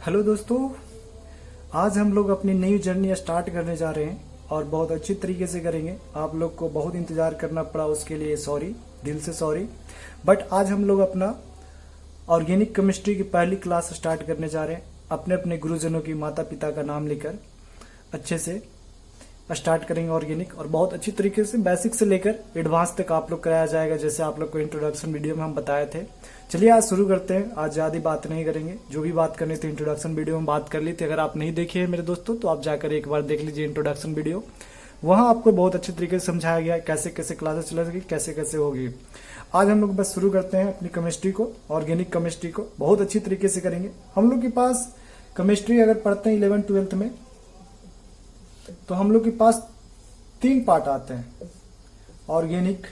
Hello दोस्तों, आज हम लोग अपनी नई जर्नी स्टार्ट करने जा रहे हैं और बहुत अच्छी तरीके से करेंगे। आप लोग को बहुत इंतजार करना पड़ा, उसके लिए सॉरी, दिल से सॉरी। बट आज हम लोग अपना ऑर्गेनिक केमिस्ट्री की पहली क्लास स्टार्ट करने जा रहे हैं, अपने अपने गुरुजनों की, माता पिता का नाम लेकर अच्छे से स्टार्ट करेंगे ऑर्गेनिक। और बहुत अच्छी तरीके से बेसिक से लेकर एडवांस तक आप लोग कराया जाएगा, जैसे आप लोग को इंट्रोडक्शन वीडियो में हम बताए थे। चलिए आज शुरू करते हैं। आज ज्यादा बात नहीं करेंगे, जो भी बात करनी थी इंट्रोडक्शन वीडियो में बात कर ली थी। अगर आप नहीं देखे हैं मेरे दोस्तों तो आप जाकर एक बार देख लीजिए इंट्रोडक्शन वीडियो। वहां आपको बहुत अच्छे तरीके से समझाया गया है कैसे कैसे क्लासेस चलेगी, कैसे कैसे होगी। आज हम लोग बस शुरू करते हैं अपनी केमिस्ट्री को, ऑर्गेनिक केमिस्ट्री को बहुत अच्छी तरीके से करेंगे। हम लोग के पास केमिस्ट्री अगर पढ़ते हैं 11th-12th में तो हम लोग के पास 3 पार्ट आते हैं, organic,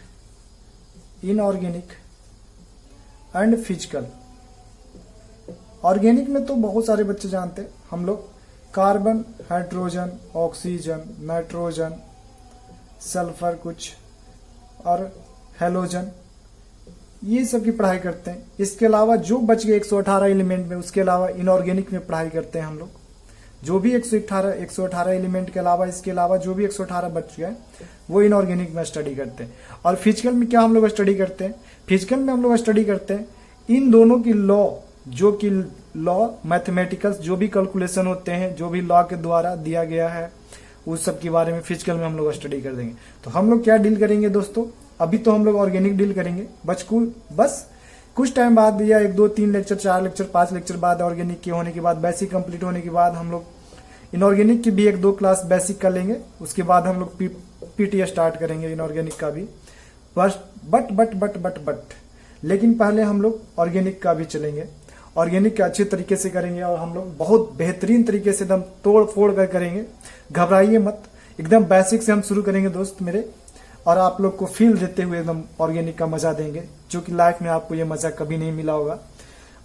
inorganic and physical. Organic में तो बहुत सारे बच्चे जानते हैं हम लोग, carbon, hydrogen, oxygen, nitrogen, sulphur कुछ और हेलोजन, ये सब की पढ़ाई करते हैं। इसके अलावा जो बच गए 118 एलिमेंट में, उसके अलावा इनऑर्गेनिक में पढ़ाई करते हैं हम लोग। जो भी 118 एलिमेंट के अलावा, इसके अलावा जो भी 118 बच गए वो इनऑर्गेनिक में स्टडी करते हैं। और फिजिकल में क्या हम लोग स्टडी करते हैं? फिजिकल में हम लोग स्टडी करते हैं इन दोनों की लॉ, जो कि लॉ मैथमेटिकल्स, जो भी कैलकुलेशन होते हैं, जो भी लॉ के द्वारा दिया गया है, उस सब के बारे में फिजिकल में हम लोग स्टडी कर देंगे। तो हम लोग क्या डील करेंगे दोस्तों? अभी तो हम लोग ऑर्गेनिक डील करेंगे, बस कुछ टाइम बाद या 1, 2, 3 लेक्चर, 4 लेक्चर, 5 लेक्चर बाद ऑर्गेनिक के होने के बाद, बेसिक कंप्लीट होने के बाद हम लोग इनऑर्गेनिक की भी 1-2 क्लास बेसिक कर लेंगे। उसके बाद हम लोग पीटी स्टार्ट करेंगे इनऑर्गेनिक का भी। बट लेकिन पहले हम लोग ऑर्गेनिक का भी चलेंगे, ऑर्गेनिक का अच्छे तरीके से करेंगे और हम लोग बहुत बेहतरीन तरीके से एकदम तोड़ फोड़ कर करेंगे। घबराइए मत, एकदम बेसिक से हम शुरू करेंगे दोस्त मेरे, और आप लोग को फील देते हुए एकदम ऑर्गेनिक का मजा देंगे, जो कि लाइफ में आपको ये मजा कभी नहीं मिला होगा।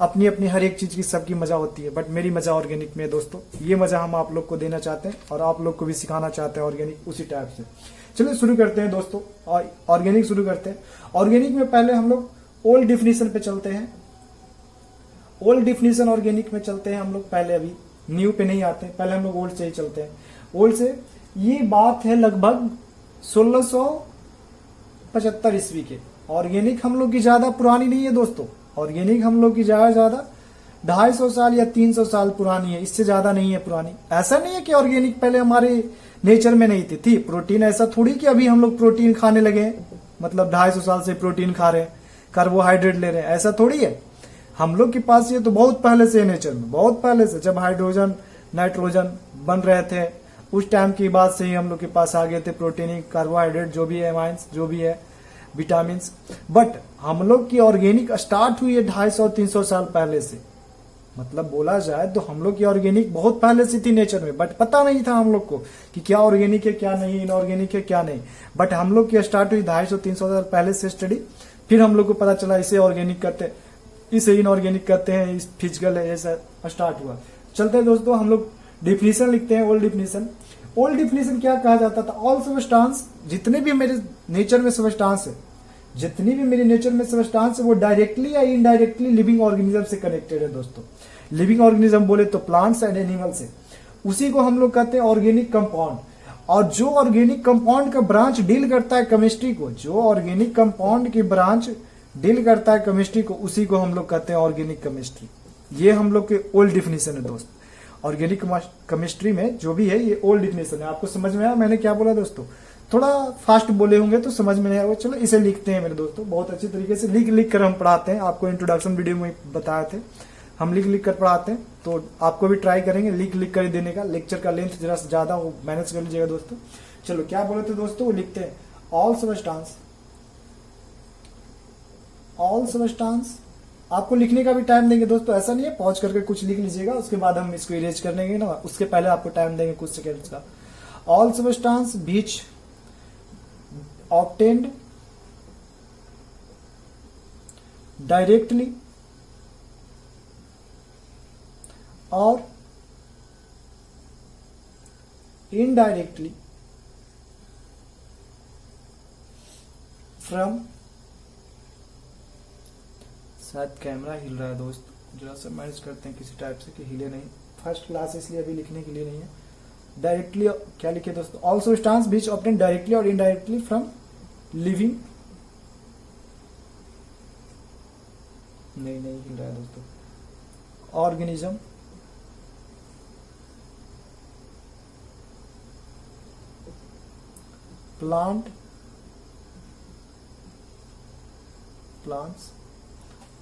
अपनी अपनी हर एक चीज की सबकी मजा होती है, बट मेरी मजा ऑर्गेनिक में है दोस्तों। ये मजा हम आप लोग को देना चाहते हैं और आप लोग को भी सिखाना चाहते हैं ऑर्गेनिक उसी टाइप से। चलिए शुरू करते हैं दोस्तों, और ऑर्गेनिक शुरू करते हैं। ऑर्गेनिक में पहले हम लोग ओल्ड डिफिनीशन पे चलते हैं। ओल्ड डिफिनीशन ऑर्गेनिक में चलते हैं हम लोग पहले, अभी न्यू पे नहीं आते, पहले हम लोग ओल्ड से ही चलते हैं। ओल्ड से ये बात है लगभग 1675 ईस्वी के। ऑर्गेनिक हम लोग की ज्यादा पुरानी नहीं है दोस्तों, ऑर्गेनिक हम लोग की ज्यादा 250 साल या 300 साल पुरानी है, इससे ज्यादा नहीं है पुरानी। ऐसा नहीं है कि ऑर्गेनिक पहले हमारे नेचर में नहीं थी प्रोटीन। ऐसा थोड़ी कि अभी हम लोग प्रोटीन खाने लगे हैं, मतलब 250 साल से प्रोटीन खा रहे हैं, कार्बोहाइड्रेट ले रहे हैं, ऐसा थोड़ी है। हम लोग के पास ये तो बहुत पहले से नेचर में, बहुत पहले से, जब हाइड्रोजन नाइट्रोजन बन रहे थे उस टाइम की बात से ही हम लोग के पास आ गए थे प्रोटीन, कार्बोहाइड्रेट, जो भी है, एमाइंस, जो भी है, विटामिन। बट हम लोग की ऑर्गेनिक स्टार्ट हुई है 250-300 साल पहले से। मतलब बोला जाए तो हम लोग की ऑर्गेनिक बहुत पहले से थी नेचर में, बट पता नहीं था हम लोग को कि क्या ऑर्गेनिक है क्या नहीं, इनऑर्गेनिक है क्या नहीं। बट हम लोग की स्टार्ट हुई 250-300 साल पहले से स्टडी। फिर हम लोग को पता चला इसे ऑर्गेनिक करते हैं, इसे इनऑर्गेनिक करते हैं, इस फिजिकल है, ऐसा स्टार्ट हुआ। चलते हैं दोस्तों, हम लोग डिफिनीशन लिखते हैं। ओल्ड डिफिनीशन, ओल्ड डिफिनीशन क्या कहा जाता था? ऑल सबस्टांस, जितने भी मेरे नेचर में सबस्टांस है, जितनी भी मेरे नेचर में सबस्टांस है, वो डायरेक्टली या इनडायरेक्टली लिविंग ऑर्गेनिज्म से कनेक्टेड है दोस्तों। लिविंग ऑर्गेनिज्म बोले तो प्लांट्स एंड एनिमल्स है, उसी को हम लोग कहते हैं ऑर्गेनिक कंपाउंड। और जो ऑर्गेनिक कंपाउंड का ब्रांच डील करता है केमिस्ट्री को, जो ऑर्गेनिक कंपाउंड की ब्रांच डील करता है केमिस्ट्री को, उसी को हम लोग कहते हैं ऑर्गेनिक केमिस्ट्री। ये हम लोग के ओल्ड डिफिनीशन है दोस्त। ऑर्गेनिक केमिस्ट्री में जो भी है ये ओल्ड डिफिनीशन है। आपको समझ में आया मैंने क्या बोला दोस्तों? थोड़ा फास्ट बोले होंगे तो समझ में नहीं आएगा। चलो इसे लिखते हैं मेरे दोस्तों, बहुत अच्छी तरीके से लिख कर हम पढ़ाते हैं। आपको इंट्रोडक्शन वीडियो में बताए थे, हम लिख कर पढ़ाते हैं, तो आपको भी ट्राई करेंगे लिख कर देने का। लेक्चर का लेंथ जरा ज्यादा हो, मैनेज कर लीजिएगा दोस्तों। चलो क्या बोले थे दोस्तों, वो लिखते हैं ऑल सबस्टांस। आपको लिखने का भी टाइम देंगे दोस्तों, ऐसा नहीं है पॉज करके कुछ लिख लीजिएगा, उसके बाद हम इसको इरेज कर लेंगे ना, उसके पहले आपको टाइम देंगे कुछ सेकेंड्स का। ऑल सबस्टांस बीच ऑब्टेन्ड डायरेक्टली और इनडायरेक्टली फ्रॉम, शायद कैमरा हिल रहा है दोस्त, जरा सा मैनेज करते हैं किसी टाइप से कि हिले नहीं, फर्स्ट क्लास इसलिए अभी लिखने के लिए नहीं है। डायरेक्टली क्या लिखे दोस्तों, all substance which obtain directly और इनडायरेक्टली फ्रॉम लिविंग, नहीं हिल रहा है दोस्तों, organism plants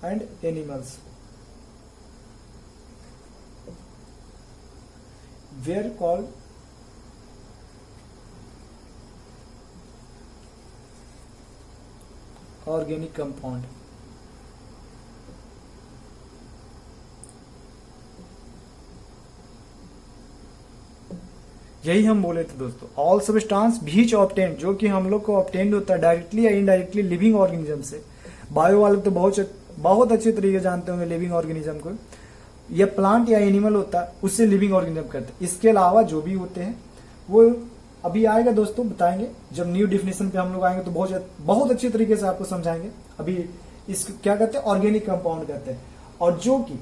and animals were called organic compound। यही हम बोले थे दोस्तों, ऑल सब्सटेंस बीच ऑब्टेन, जो कि हम लोग को ऑब्टेन होता है डायरेक्टली या इनडायरेक्टली लिविंग ऑर्गेनिज्म से। बायो वाले तो बहुत अच्छे तरीके जानते होंगे लिविंग ऑर्गेनिज्म को, ये प्लांट या एनिमल होता है उससे लिविंग ऑर्गेनिज्म करते हैं। इसके अलावा जो भी होते हैं वो अभी आएगा दोस्तों, बताएंगे जब न्यू डिफिनेशन पे हम लोग आएंगे तो बहुत अच्छे तरीके से आपको समझाएंगे। अभी इसको क्या कहते हैं, ऑर्गेनिक कंपाउंड कहते हैं, और जो कि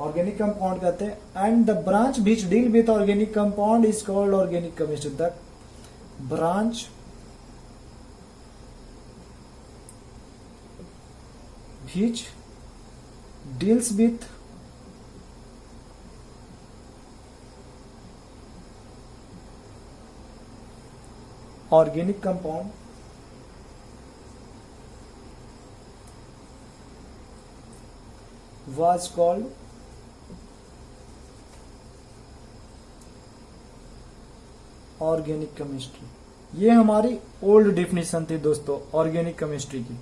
ऑर्गेनिक कंपाउंड कहते हैं। And the branch which deal with organic compound is called organic chemistry. The branch which deals with organic compound was called organic chemistry. ये हमारी ओल्ड डिफिनेशन थी दोस्तों ऑर्गेनिक केमिस्ट्री की,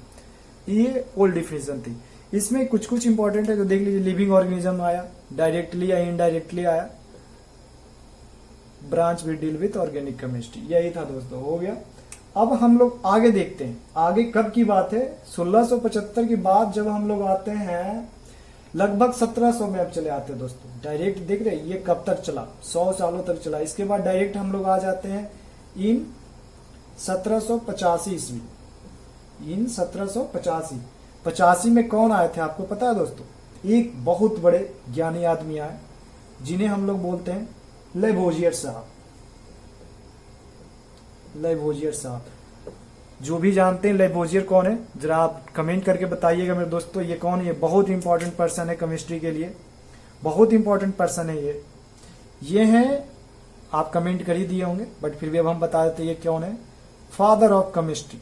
ये ओल्ड डिफिनेशन थी। इसमें कुछ कुछ इंपॉर्टेंट है तो देख लीजिए, लिविंग ऑर्गेनिज्म आया, डायरेक्टली या इनडायरेक्टली आया, ब्रांच भी डील विथ ऑर्गेनिक केमिस्ट्री, यही था दोस्तों, हो गया। अब हम लोग आगे देखते हैं, आगे कब की बात है, 1675 की बात, जब हम लोग आते हैं लगभग 1700 में अब चले आते हैं दोस्तों। डायरेक्ट देख रहे हैं ये कब तक चला, 100 सालों तक चला। इसके बाद डायरेक्ट हम लोग आ जाते हैं इन 1785 ईस्वी, इन 1785 में कौन आए थे आपको पता है दोस्तों, एक बहुत बड़े ज्ञानी आदमी आए जिन्हें हम लोग बोलते हैं लेबोजियर साहब। लेबोजियर साहब, जो भी जानते हैं लेबोजियर कौन है जरा आप कमेंट करके बताइएगा मेरे दोस्तों, ये कौन है। ये बहुत इंपॉर्टेंट पर्सन है केमिस्ट्री के लिए, बहुत इंपॉर्टेंट पर्सन है ये हैं, आप कमेंट कर ही दिए होंगे बट फिर भी अब हम बता देते ये कौन है, फादर ऑफ केमिस्ट्री।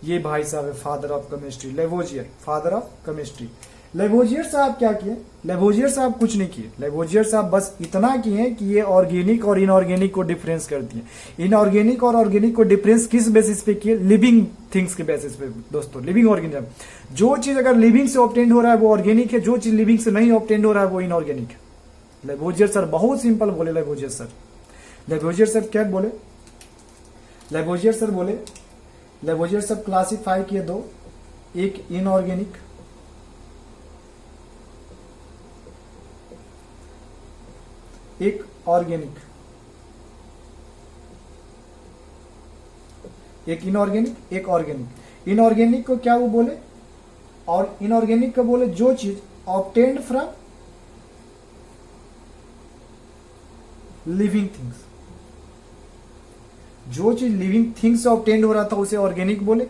ये भाई साहब है father of chemistry, Lavoisier, father of chemistry. Lavoisier साहब क्या किए, लेबोजियर साहब कुछ नहीं किए, लेबोजियर साहब बस इतना किए कि ये ऑर्गेनिक और इनऑर्गेनिक को डिफरेंस कर दिए। इनऑर्गेनिक और ऑर्गेनिक को डिफरेंस किस बेसिस पे किए, लिविंग थिंग्स के बेसिस पे दोस्तों, लिविंग ऑर्गेनिज्म। जो चीज अगर लिविंग से ऑब्टेन हो रहा है वो ऑर्गेनिक है, जो चीज लिविंग से नहीं ऑब्टेन हो रहा है वो इनऑर्गेनिक है। लेबोजियर सर बहुत सिंपल बोले, लेबोजियर सर क्या बोले, लेबोजियर सर बोले, लेबोजियर सब क्लासिफाई किए दो, एक इनऑर्गेनिक, एक ऑर्गेनिक, एक इनऑर्गेनिक, एक ऑर्गेनिक। इनऑर्गेनिक को क्या वो बोले, और इनऑर्गेनिक को बोले जो चीज ऑब्टेन्ड फ्रॉम लिविंग थिंग्स, जो चीज लिविंग थिंग्स से ऑब्टेन्ड हो रहा था उसे ऑर्गेनिक बोले।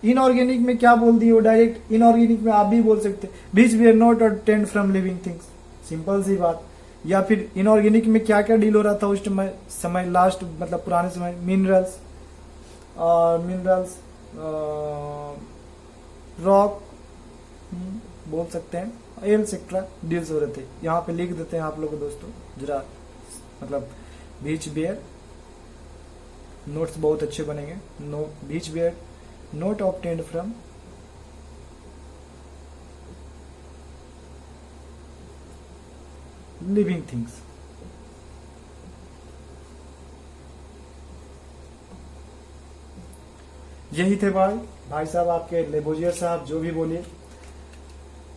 इनऑर्गेनिक में क्या बोल दिए वो डायरेक्ट, इनऑर्गेनिक में आप भी बोल सकते which we are not obtained from living things, simple सी बात। या फिर इनऑर्गेनिक में क्या क्या डील हो रहा था उस समय लास्ट मतलब पुराने समय, मिनरल्स रॉक बोल सकते हैं, एटसेट्रा डील्स हो रहे थे। यहाँ पे लिख देते हैं आप लोग दोस्तों जरा, मतलब बीच बियर, नोट्स बहुत अच्छे बनेंगे। Which are not obtained from living things. यही थे भाई साहब आपके लेबोजियर साहब, जो भी बोलिए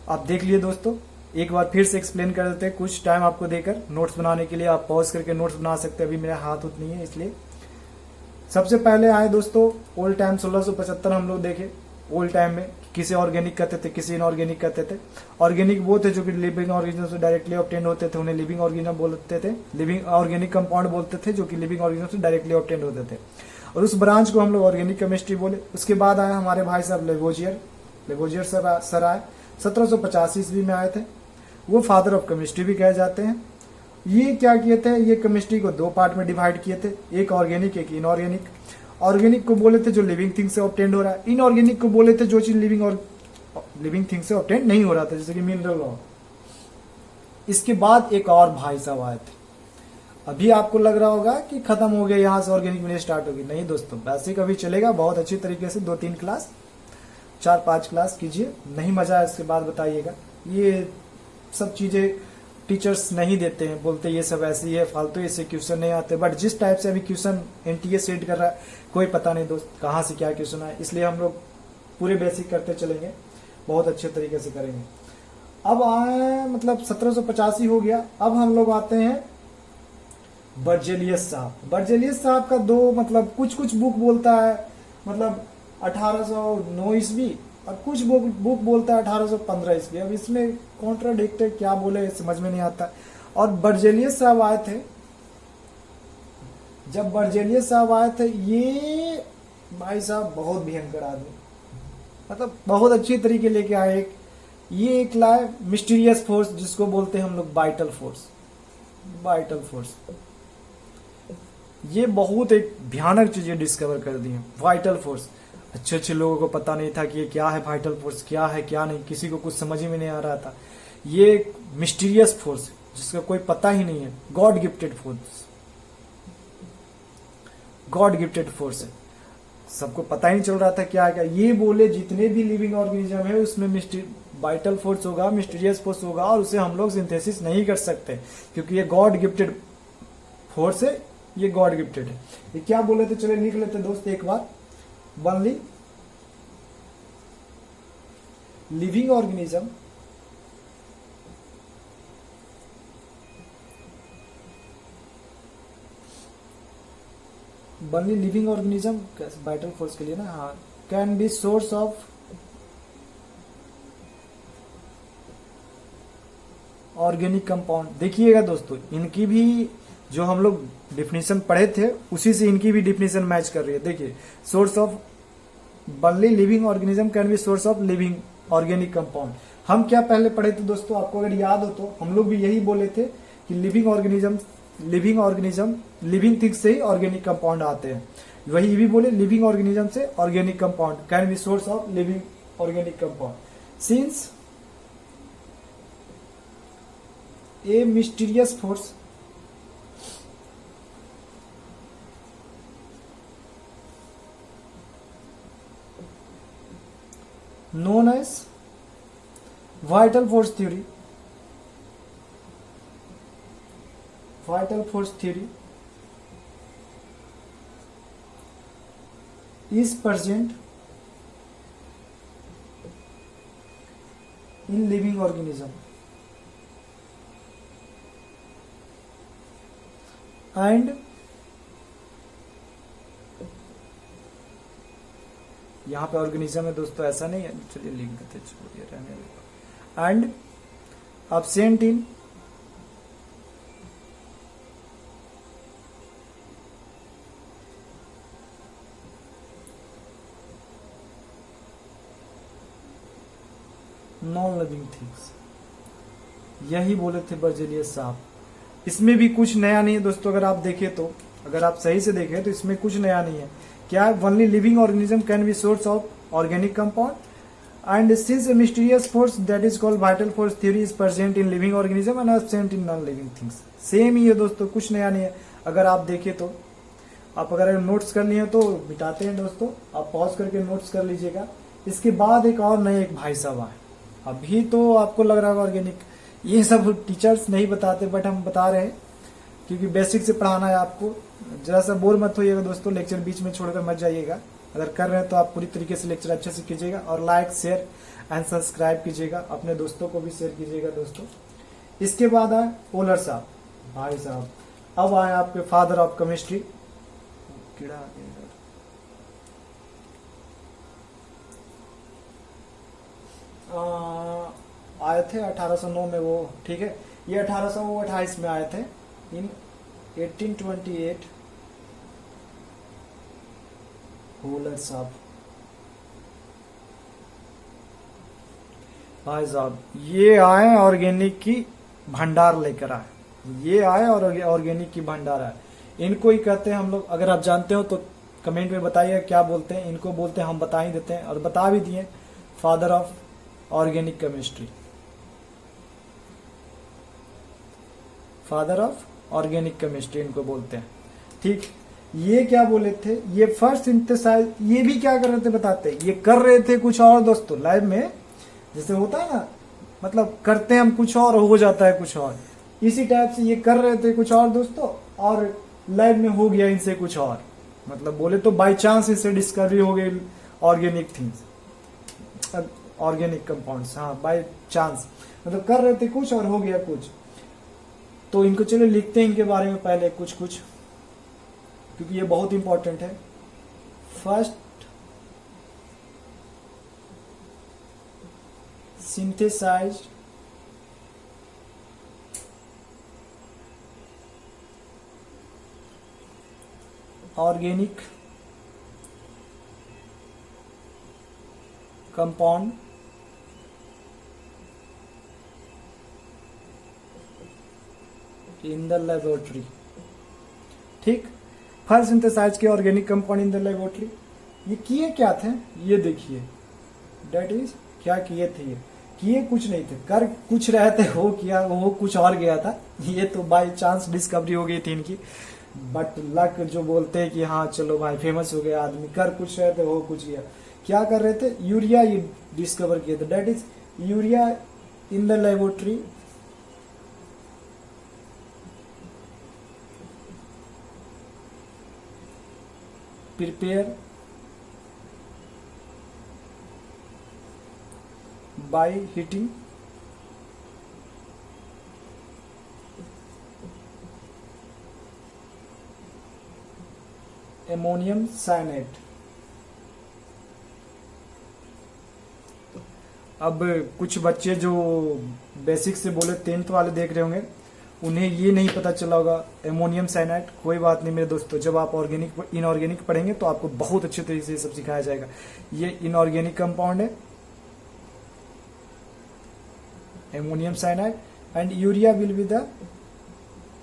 आप देख लिए दोस्तों। एक बार फिर से एक्सप्लेन कर देते हैं कुछ टाइम आपको देकर, नोट्स बनाने के लिए आप पॉज करके नोट्स बना सकते हैं, अभी मेरा हाथ उत नहीं है इसलिए। सबसे पहले आए दोस्तों ओल्ड टाइम 1675 हम लोग देखे, ओल्ड टाइम में, किसे ऑर्गेनिक कहते थे, किसे इनऑर्गेनिक कहते थे। ऑर्गेनिक वो थे जो कि लिविंग ऑर्गेनिज्म से डायरेक्टली ऑब्टेन होते थे, उन्हें लिविंग ऑर्गेनिज्म बोलते थे, लिविंग ऑर्गेनिक कंपाउंड बोलते थे जो कि लिविंग ऑर्गेनिज्म से डायरेक्टली ऑब्टेन होते थे, और उस ब्रांच को हम लोग ऑर्गेनिक केमिस्ट्री बोले। उसके बाद आए हमारे भाई साहब लेवोजियर सर आए, 1785 ईस्वी में आए थे। वो फादर ऑफ केमिस्ट्री भी कहे जाते हैं। ये क्या किए थे, ये केमिस्ट्री को दो पार्ट में डिवाइड किए थे, एक ऑर्गेनिक एक इनऑर्गेनिक। ऑर्गेनिक को बोले थे जो लिविंग थिंग से ऑब्टेन हो रहा है, इनऑर्गेनिक को बोले थे जो चीज लिविंग थिंग से ऑब्टेन नहीं हो रहा था, जैसे कि मिनरल लॉ। इसके बाद एक और भाई साहब आए थे। अभी आपको लग रहा होगा कि खत्म हो गया, यहां से ऑर्गेनिक में स्टार्ट होगी। नहीं दोस्तों, बेसिक अभी चलेगा बहुत अच्छी तरीके से, 2-3 क्लास 4-5 क्लास कीजिए। नहीं मजा है इसके बाद बताइएगा। ये सब चीजें टीचर्स नहीं देते हैं, बोलते ये सब ऐसी है फालतू, इससे क्वेश्चन नहीं आते। बट जिस टाइप से अभी क्वेश्चन एनटीए सेट कर रहा है, कोई पता नहीं दोस्त कहाँ से क्या क्वेश्चन आए, इसलिए हम लोग पूरे बेसिक करते चलेंगे, बहुत अच्छे तरीके से करेंगे। अब आए मतलब 1785 हो गया। अब हम लोग आते हैं बर्जेलियस साहब। बर्जेलियस साहब का दो मतलब कुछ बुक बोलता है मतलब 1809 ईस्वी, और कुछ बुक बोलता है 1815 ईस्वी। अब इसमें कॉन्ट्राडिक्ट है, क्या बोले समझ में नहीं आता। और बर्जेलियस साहब आए थे, जब बर्जेलियस साहब आए थे, ये भाई साहब बहुत भयंकर आदमी, मतलब बहुत अच्छी तरीके लेके आए। ये एक लाए मिस्टीरियस फोर्स, जिसको बोलते हैं हम लोग वाइटल फोर्स। ये बहुत एक भयानक चीजें डिस्कवर कर दी है, वाइटल फोर्स। अच्छे लोगों को पता नहीं था कि ये क्या है, वाइटल फोर्स क्या है क्या नहीं, किसी को कुछ समझ में नहीं आ रहा था। ये एक मिस्टीरियस फोर्स जिसका कोई पता ही नहीं है, गॉड गिफ्टेड फोर्स है, सबको पता ही नहीं चल रहा था क्या क्या। ये बोले जितने भी लिविंग ऑर्गेनिज्म है उसमें वाइटल फोर्स होगा, मिस्टीरियस फोर्स होगा, और उसे हम लोग सिंथेसिस नहीं कर सकते क्योंकि ये गॉड गिफ्टेड फोर्स है, ये गॉड गिफ्टेड है। ये क्या बोले थे, चले लिख लेते दोस्त एक बार। Only living organism vital force के लिए ना, हाँ, can be source of organic compound. देखिएगा दोस्तों, इनकी भी जो हम लोग डिफिनेशन पढ़े थे उसी से इनकी भी डिफिनेशन मैच कर रही है। देखिए, source of barley living organism can be source of living organic compound. हम क्या पहले पढ़े थे दोस्तों, आपको अगर याद हो तो हम लोग भी यही बोले थे कि लिविंग थिंग्स से ही ऑर्गेनिक कंपाउंड आते हैं। वही भी बोले लिविंग ऑर्गेनिज्म से organic compound can be source of living organic compound. Since a mysterious force known as vital force theory is present in living organism and यहाँ पे ऑर्गेनिज्म है दोस्तों, ऐसा नहीं है, चलिए लिख देते, छोड़िए रहने दो। And absent in non living things. यही बोले थे बर्जेलियस साहब। इसमें भी कुछ नया नहीं है दोस्तों, अगर आप देखें तो, अगर आप सही से देखें तो इसमें कुछ नया नहीं है। क्या, only living organism can be source of organic compound and since a mysterious force that is called vital force theory is present in living organism and absent in non living things. Same ही है दोस्तों, कुछ नया नहीं है। अगर आप देखें तो, आप अगर नोट्स कर लिए तो मिटाते हैं दोस्तों, आप पॉज करके नोट्स कर लीजिएगा। इसके बाद एक और नए एक भाई साहब आए। अभी तो आपको लग रहा है ऑर्गेनिक, ये सब टीचर्स नहीं बताते, बट हम बता रहे हैं क्योंकि बेसिक से पढ़ाना है आपको। जरा सा बोर मत होइएगा दोस्तों, लेक्चर बीच में छोड़कर मत जाइएगा। अगर कर रहे हैं तो आप पूरी तरीके से लेक्चर अच्छे से कीजिएगा, और लाइक शेयर एंड सब्सक्राइब कीजिएगा, अपने दोस्तों को भी शेयर कीजिएगा दोस्तों। इसके बाद आए ओलर साहब, भाई साहब। अब आए आपके फादर ऑफ केमिस्ट्री, आए थे 1809 में वो, ठीक है। ये 1828 में आए थे, इन 1828 होलर साहब। भाई साहब ये आए ऑर्गेनिक की भंडार लेकर आए, ये आए और ऑर्गेनिक की भंडार आए। इनको ही कहते हैं हम लोग, अगर आप जानते हो तो कमेंट में बताइए क्या बोलते हैं। इनको बोलते हैं, हम बता ही देते हैं और बता भी दिए, father of organic chemistry, father of organic chemistry इनको बोलते हैं, ठीक। ये क्या बोले थे, ये फर्स्ट सिंथेसाइज, ये भी क्या कर रहे थे बताते, ये कर रहे थे कुछ और दोस्तों लैब में, जैसे होता है ना, मतलब करते हैं हम कुछ और हो जाता है कुछ और, इसी टाइप से ये कर रहे थे कुछ और दोस्तों, और लैब में हो गया इनसे कुछ और, मतलब बोले तो बाय चांस इससे डिस्कवरी हो गई ऑर्गेनिक थिंग्स, ऑर्गेनिक कंपाउंड्स, हाँ बाय चांस, मतलब कर रहे थे कुछ और हो गया कुछ। तो इनको चलो लिखते हैं इनके बारे में पहले कुछ कुछ, क्योंकि ये बहुत इंपॉर्टेंट है। First synthesised organic compound in the laboratory, ठीक। फर्स्ट सिंथेसाइज के organic compound in the laboratory. ये किए क्या थे, ये देखिए, डेट इज क्या किए थे, ये किए कुछ नहीं थे, कर कुछ रहे थे, हो किया, वो कुछ और गया था। ये तो बाय चांस डिस्कवरी हो गई थी इनकी, बट लक जो बोलते हैं कि हाँ चलो भाई फेमस हो गया आदमी, कर कुछ रहे थे हो कुछ गया। क्या कर रहे थे, यूरिया ये डिस्कवर किए थे, that is urea in the laboratory prepare by heating ammonium cyanide। अब कुछ बच्चे जो बेसिक से बोले 10th वाले देख रहे होंगे, उन्हें ये नहीं पता चला होगा एमोनियम साइनाइड। कोई बात नहीं मेरे दोस्तों, जब आप ऑर्गेनिक इनऑर्गेनिक पढ़ेंगे तो आपको बहुत अच्छे तरीके से सब सिखाया जाएगा। ये इनऑर्गेनिक कंपाउंड है ammonium cyanide, and urea will be the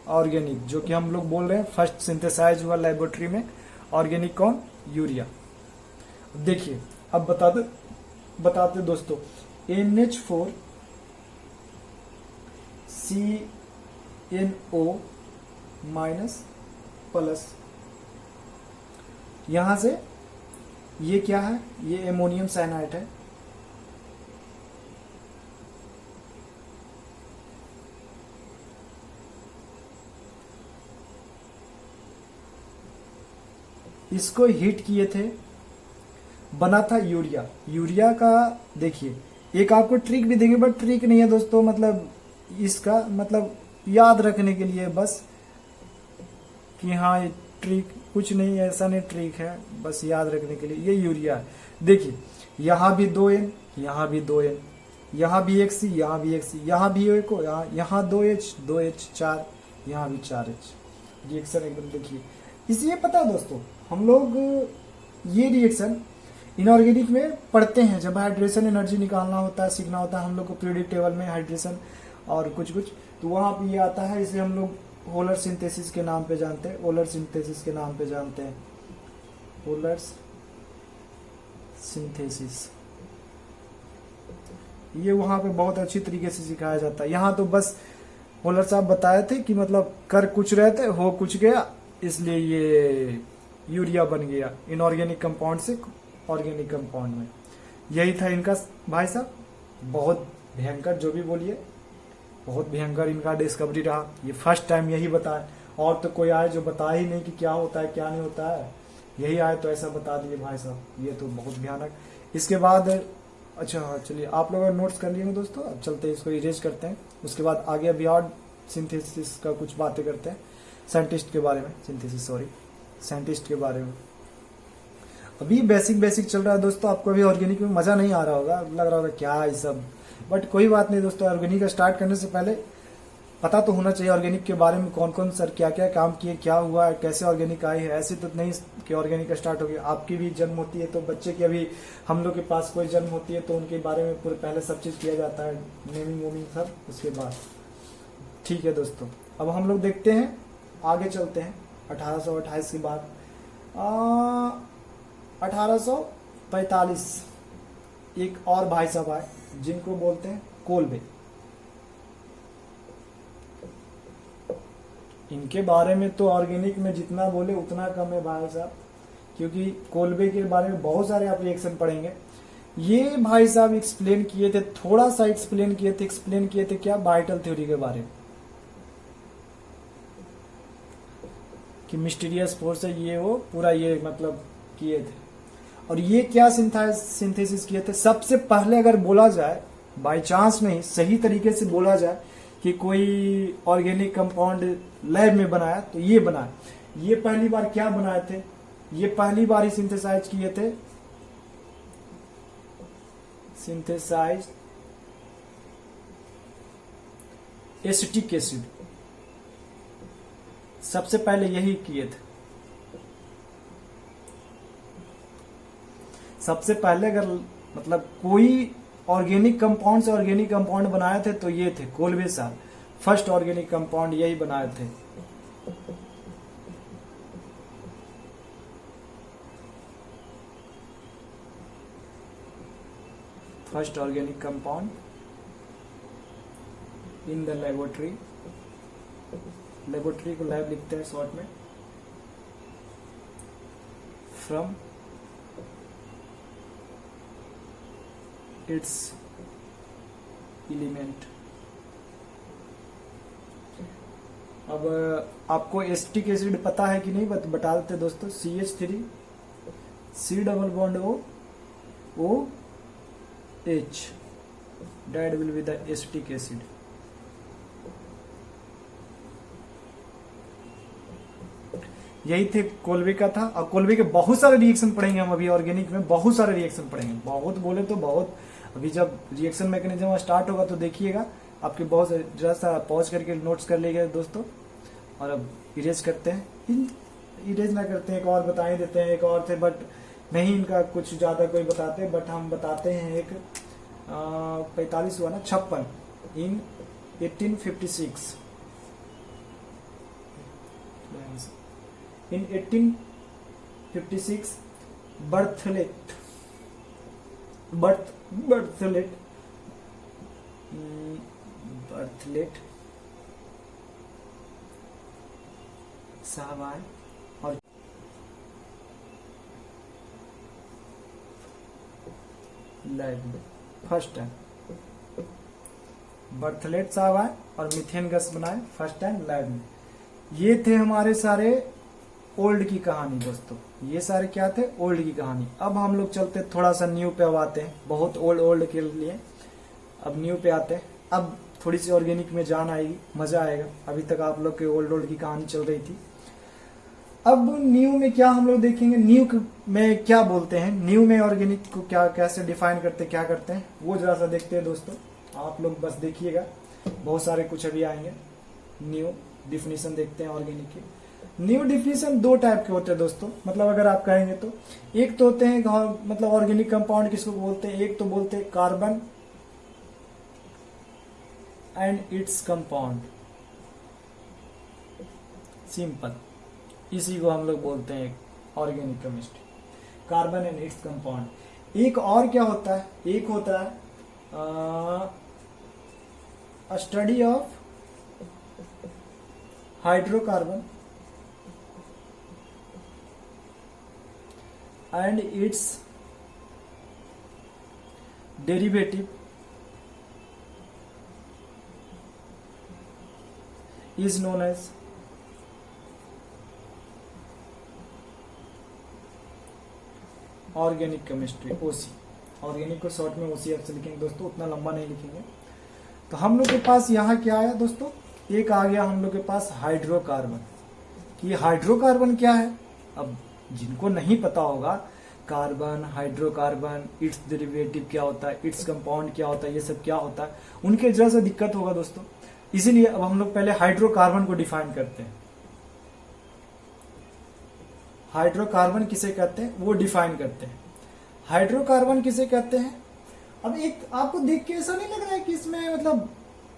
organic, जो कि हम लोग बोल रहे हैं फर्स्ट सिंथेसाइज हुआ लेबोरेटरी में ऑर्गेनिक, कौन, यूरिया। देखिए अब बताते दोस्तों, NH4 CNO माइनस प्लस, यहां से ये क्या है, ये एमोनियम साइनाइड है, इसको हीट किए थे, बना था यूरिया। यूरिया का देखिए एक आपको ट्रिक भी देंगे, बट ट्रिक नहीं है दोस्तों, मतलब इसका मतलब याद रखने के लिए बस, कि हाँ ये ट्रिक कुछ नहीं, ऐसा नहीं ट्रिक है, बस याद रखने के लिए। ये यूरिया है, देखिए यहाँ भी 2N, यहाँ भी 2N, यहाँ भी एक C, यहाँ भी एक C, यहाँ भी एक हो, यहाँ 2H 4, यहाँ भी 4H। रिएक्शन एकदम देखिए, इसलिए पता है दोस्तों, हम लोग ये रिएक्शन इनऑर्गेनिक में पढ़ते हैं, जब हाइड्रेशन एनर्जी निकालना होता है, सीखना होता है हम लोग को पीरियोडिक टेबल में हाइड्रेशन और कुछ कुछ, तो वहां पे ये आता है। इसे हम लोग होलर सिंथेसिस के नाम पे जानते हैं, ओलर सिंथेसिस के नाम पे जानते हैं, ओलर सिंथेसिस। ये वहां पे बहुत अच्छी तरीके से सिखाया जाता है। यहाँ तो बस होलर साहब बताए थे कि मतलब कर कुछ रहे थे हो कुछ गया, इसलिए ये यूरिया बन गया इनऑर्गेनिक कंपाउंड से ऑर्गेनिक कंपाउंड में। यही था इनका भाई साहब, बहुत भयंकर, जो भी बोलिए, बहुत भयंकर इनका डिस्कवरी रहा। ये फर्स्ट टाइम यही बताया, और तो कोई आए जो बताया ही नहीं कि क्या होता है क्या नहीं होता है, यही आए तो ऐसा बता दिए भाई साहब, ये तो बहुत भयानक। इसके बाद अच्छा चलिए, आप लोग नोट्स कर लिए दोस्तों, अब चलते हैं इसको इरेज करते हैं, उसके बाद आगे अभी और सिंथेसिस का कुछ बातें करते हैं, साइंटिस्ट के बारे में, साइंटिस्ट के बारे में। अभी बेसिक चल रहा है दोस्तों, आपको अभी ऑर्गेनिक में मजा नहीं आ रहा होगा, लग रहा होगा क्या ये सब, बट कोई बात नहीं दोस्तों, ऑर्गेनिक स्टार्ट करने से पहले पता तो होना चाहिए ऑर्गेनिक के बारे में, कौन कौन सर क्या क्या काम किए, क्या हुआ है, कैसे ऑर्गेनिक आई है। ऐसे तो नहीं कि ऑर्गेनिक स्टार्ट हो गया। आपकी भी जन्म होती है तो बच्चे की अभी हम लोग के पास कोई जन्म होती है तो उनके बारे में पूरे पहले सब चीज़ किया जाता है, नेमिंग वोमिंग सब उसके बाद। ठीक है दोस्तों, अब हम लोग देखते हैं, आगे चलते हैं 1828 के बाद 1845 एक और भाई साहब आए जिनको बोलते हैं कोल्बे। इनके बारे में तो ऑर्गेनिक में जितना बोले उतना कम है भाई साहब, क्योंकि कोल्बे के बारे में बहुत सारे आप रिएक्शन पढ़ेंगे। ये भाई साहब एक्सप्लेन किए थे, थोड़ा सा एक्सप्लेन किए थे क्या, वाइटल थ्योरी के बारे में कि मिस्टीरियस फोर्स है ये वो, पूरा ये मतलब किए थे। और ये क्या सिंथेसिस किए थे, सबसे पहले अगर बोला जाए, बाय चांस नहीं सही तरीके से बोला जाए कि कोई ऑर्गेनिक कंपाउंड लैब में बनाया तो ये बनाया। ये पहली बार क्या बनाए थे, ये पहली बार ही सिंथेसाइज किए थे, सिंथेसाइज एसिटिक एसिड, सबसे पहले यही किए थे। सबसे पहले अगर मतलब कोई ऑर्गेनिक कंपाउंड से ऑर्गेनिक कंपाउंड बनाए थे तो ये थे कोल्बे साहब, फर्स्ट ऑर्गेनिक कंपाउंड यही बनाए थे। First organic compound in the laboratory, laboratory को लैब लिखते हैं शॉर्ट में, फ्रॉम इट्स एलिमेंट। अब आपको एसिटिक एसिड पता है कि नहीं बता देते दोस्तों, CH3 C double bond O H, that will be the acetic acid। यही थे कोल्बे का था। और कोल्बे के बहुत सारे रिएक्शन पढ़ेंगे हम अभी, ऑर्गेनिक में बहुत सारे रिएक्शन पढ़ेंगे, बहुत बोले तो बहुत। अभी जब रिएक्शन मैकेनिज्म स्टार्ट होगा तो देखिएगा, आपके बहुत जरा सा पॉज करके नोट्स कर लीजिएगा दोस्तों। और अब इरेज करते हैं, इरेज ना करते हैं, एक और बता ही देते हैं, एक और थे बट नहीं इनका कुछ ज्यादा कोई बताते, बट हम बताते हैं एक 45 हुआ ना, 56 इन 1856। In 1856 Berthollet साहब आए और लैब में फर्स्ट टाइम बर्थलेट साहब आए और मीथेन गैस बनाए फर्स्ट टाइम लैब में। ये थे हमारे सारे ओल्ड की कहानी दोस्तों, ये सारे क्या थे, ओल्ड की कहानी। अब हम लोग चलते थोड़ा सा न्यू पे अब आते हैं, बहुत ओल्ड के लिए अब न्यू पे आते हैं। अब थोड़ी सी ऑर्गेनिक में जान आएगी, मजा आएगा। अभी तक आप लोग के ओल्ड की कहानी चल रही थी, अब न्यू में क्या हम लोग देखेंगे, न्यू में क्या बोलते हैं, न्यू में ऑर्गेनिक को क्या कैसे डिफाइन करते क्या करते हैं वो जरा सा देखते हैं दोस्तों। आप लोग बस देखिएगा, बहुत सारे कुछ अभी आएंगे। न्यू डिफिनीशन देखते हैं ऑर्गेनिक की। न्यू डिफिनीशन दो टाइप के होते हैं दोस्तों, मतलब अगर आप कहेंगे तो एक तो होते हैं मतलब ऑर्गेनिक कंपाउंड किसको बोलते हैं, एक तो बोलते हैं carbon and its compound, simple, इसी को हम लोग बोलते हैं organic chemistry, carbon and its compound. एक और क्या होता है, एक होता है study of hydrocarbon and its derivative is known as organic chemistry, OC. Organic को शॉर्ट में ओसी से लिखेंगे दोस्तों, उतना लंबा नहीं लिखेंगे। तो हम लोग के पास यहाँ क्या आया दोस्तों, एक आ गया हम लोग के पास हाइड्रोकार्बन। ये हाइड्रोकार्बन क्या है, अब जिनको नहीं पता होगा कार्बन, हाइड्रोकार्बन, इट्स डेरिवेटिव क्या होता है, इट्स कंपाउंड क्या होता है, ये सब क्या होता है, उनके वजह से दिक्कत होगा दोस्तों। इसीलिए अब हम लोग पहले हाइड्रोकार्बन को डिफाइन करते हैं। हाइड्रोकार्बन किसे कहते हैं वो डिफाइन करते हैं। हाइड्रोकार्बन किसे कहते हैं? अब एक आपको देख के ऐसा नहीं लग रहा है कि इसमें मतलब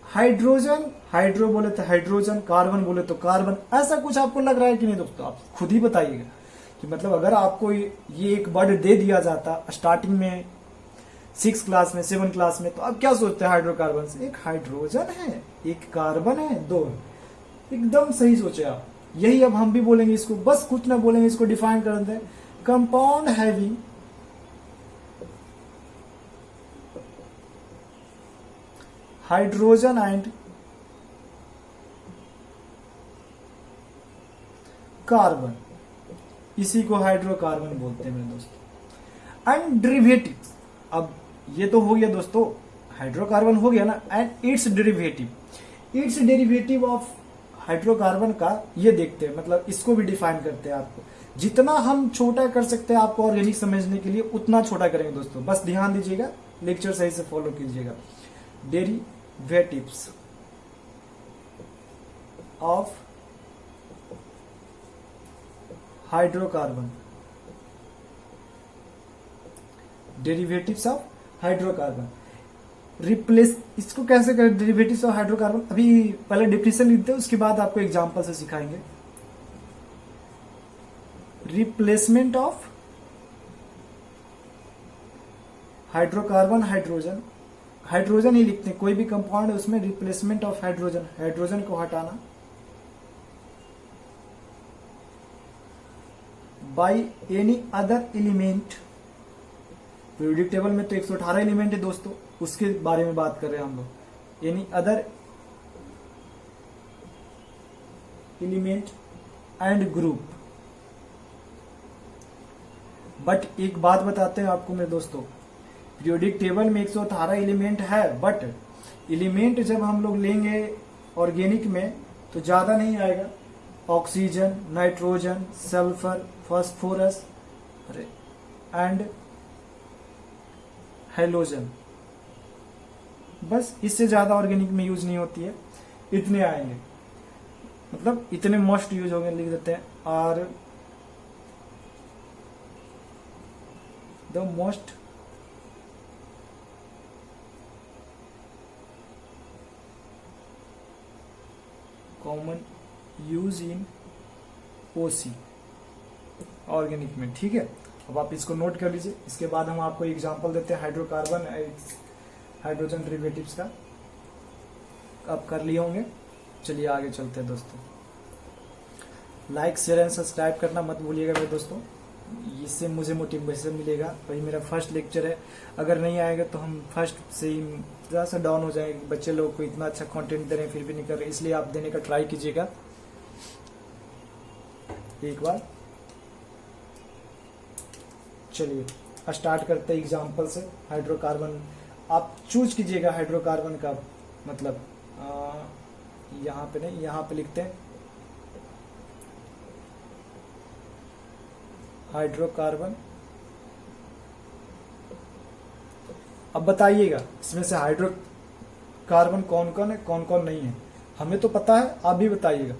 हाइड्रोजन, हाइड्रो बोले तो हाइड्रोजन, कार्बन बोले तो कार्बन, ऐसा कुछ आपको लग रहा है कि नहीं दोस्तों? आप खुद ही बताइएगा कि मतलब अगर आपको ये एक वर्ड दे दिया जाता स्टार्टिंग में 6 क्लास में, 7 क्लास में, तो आप क्या सोचते हैं हाइड्रोकार्बन से? एक हाइड्रोजन है, एक कार्बन है, 2। एकदम सही सोचे आप। यही अब हम भी बोलेंगे इसको, बस कुछ ना बोलेंगे, इसको डिफाइन कर दें। Compound having hydrogen and carbon, इसी को हाइड्रोकार्बन बोलते हैं मेरे दोस्तों। एंड डेरिवेटिव, अब ये तो हो गया दोस्तों, हाइड्रोकार्बन हो गया ना। And it's derivative, it's derivative of hydrocarbon का ये देखते हैं, मतलब इसको भी डिफाइन करते हैं। आपको जितना हम छोटा कर सकते हैं आपको ऑर्गेनिक समझने के लिए, उतना छोटा करेंगे दोस्तों। बस ध्यान दीजिएगा, लेक्चर सही से फॉलो कीजिएगा। Derivatives of hydrocarbon, derivatives of hydrocarbon. Replace, इसको कैसे करें डेरिवेटिव्स ऑफ हाइड्रोकार्बन? अभी पहले डिफिनेशन लिखते हैं, उसके बाद आपको एग्जांपल से सिखाएंगे। Replacement of hydrocarbon, hydrogen, hydrogen ही लिखते हैं, कोई भी कंपाउंड है उसमें रिप्लेसमेंट ऑफ हाइड्रोजन, हाइड्रोजन को हटाना, by any other element. Periodic table में तो 118 एलिमेंट है दोस्तों, उसके बारे में बात कर रहे हैं हम लोग। Any other element and group. But एक बात बताते हैं आपको मेरे दोस्तों, पीरियोडिक टेबल में 118 एलिमेंट है, बट एलिमेंट जब हम लोग लेंगे ऑर्गेनिक में तो ज्यादा नहीं आएगा। Oxygen, nitrogen, sulphur, phosphorus and halogen, बस इससे ज्यादा ऑर्गेनिक में यूज नहीं होती है, इतने आएंगे, मतलब इतने मोस्ट यूज होंगे, लिख देते हैं। और the most common use in OC organic में, ठीक है। अब आप इसको नोट कर लीजिए। इसके बाद हम आपको एग्जांपल देते हैं हाइड्रोकार्बन, हाइड्रोजन डेरिवेटिव्स का, आप कर लिए होंगे। चलिए आगे चलते हैं दोस्तों। लाइक, शेयर एंड सब्सक्राइब करना मत भूलिएगा मेरे दोस्तों, इससे मुझे मोटिवेशन मिलेगा। वही मेरा फर्स्ट लेक्चर है, अगर नहीं आएगा तो हम फर्स्ट से ही थोड़ा सा डाउन हो जाएंगे। बच्चे लोग को इतना अच्छा कंटेंट दे रहे हैं फिर भी नहीं कर रहे, इसलिए आप देने का ट्राई कीजिएगा एक बार। चलिए स्टार्ट करते हैं एग्जांपल से। हाइड्रोकार्बन आप चूज कीजिएगा, हाइड्रोकार्बन का मतलब यहाँ पे नहीं, यहाँ पे लिखते हैं हाइड्रोकार्बन। अब बताइएगा इसमें से हाइड्रोकार्बन कौन कौन है, कौन कौन नहीं है। हमें तो पता है, आप भी बताइएगा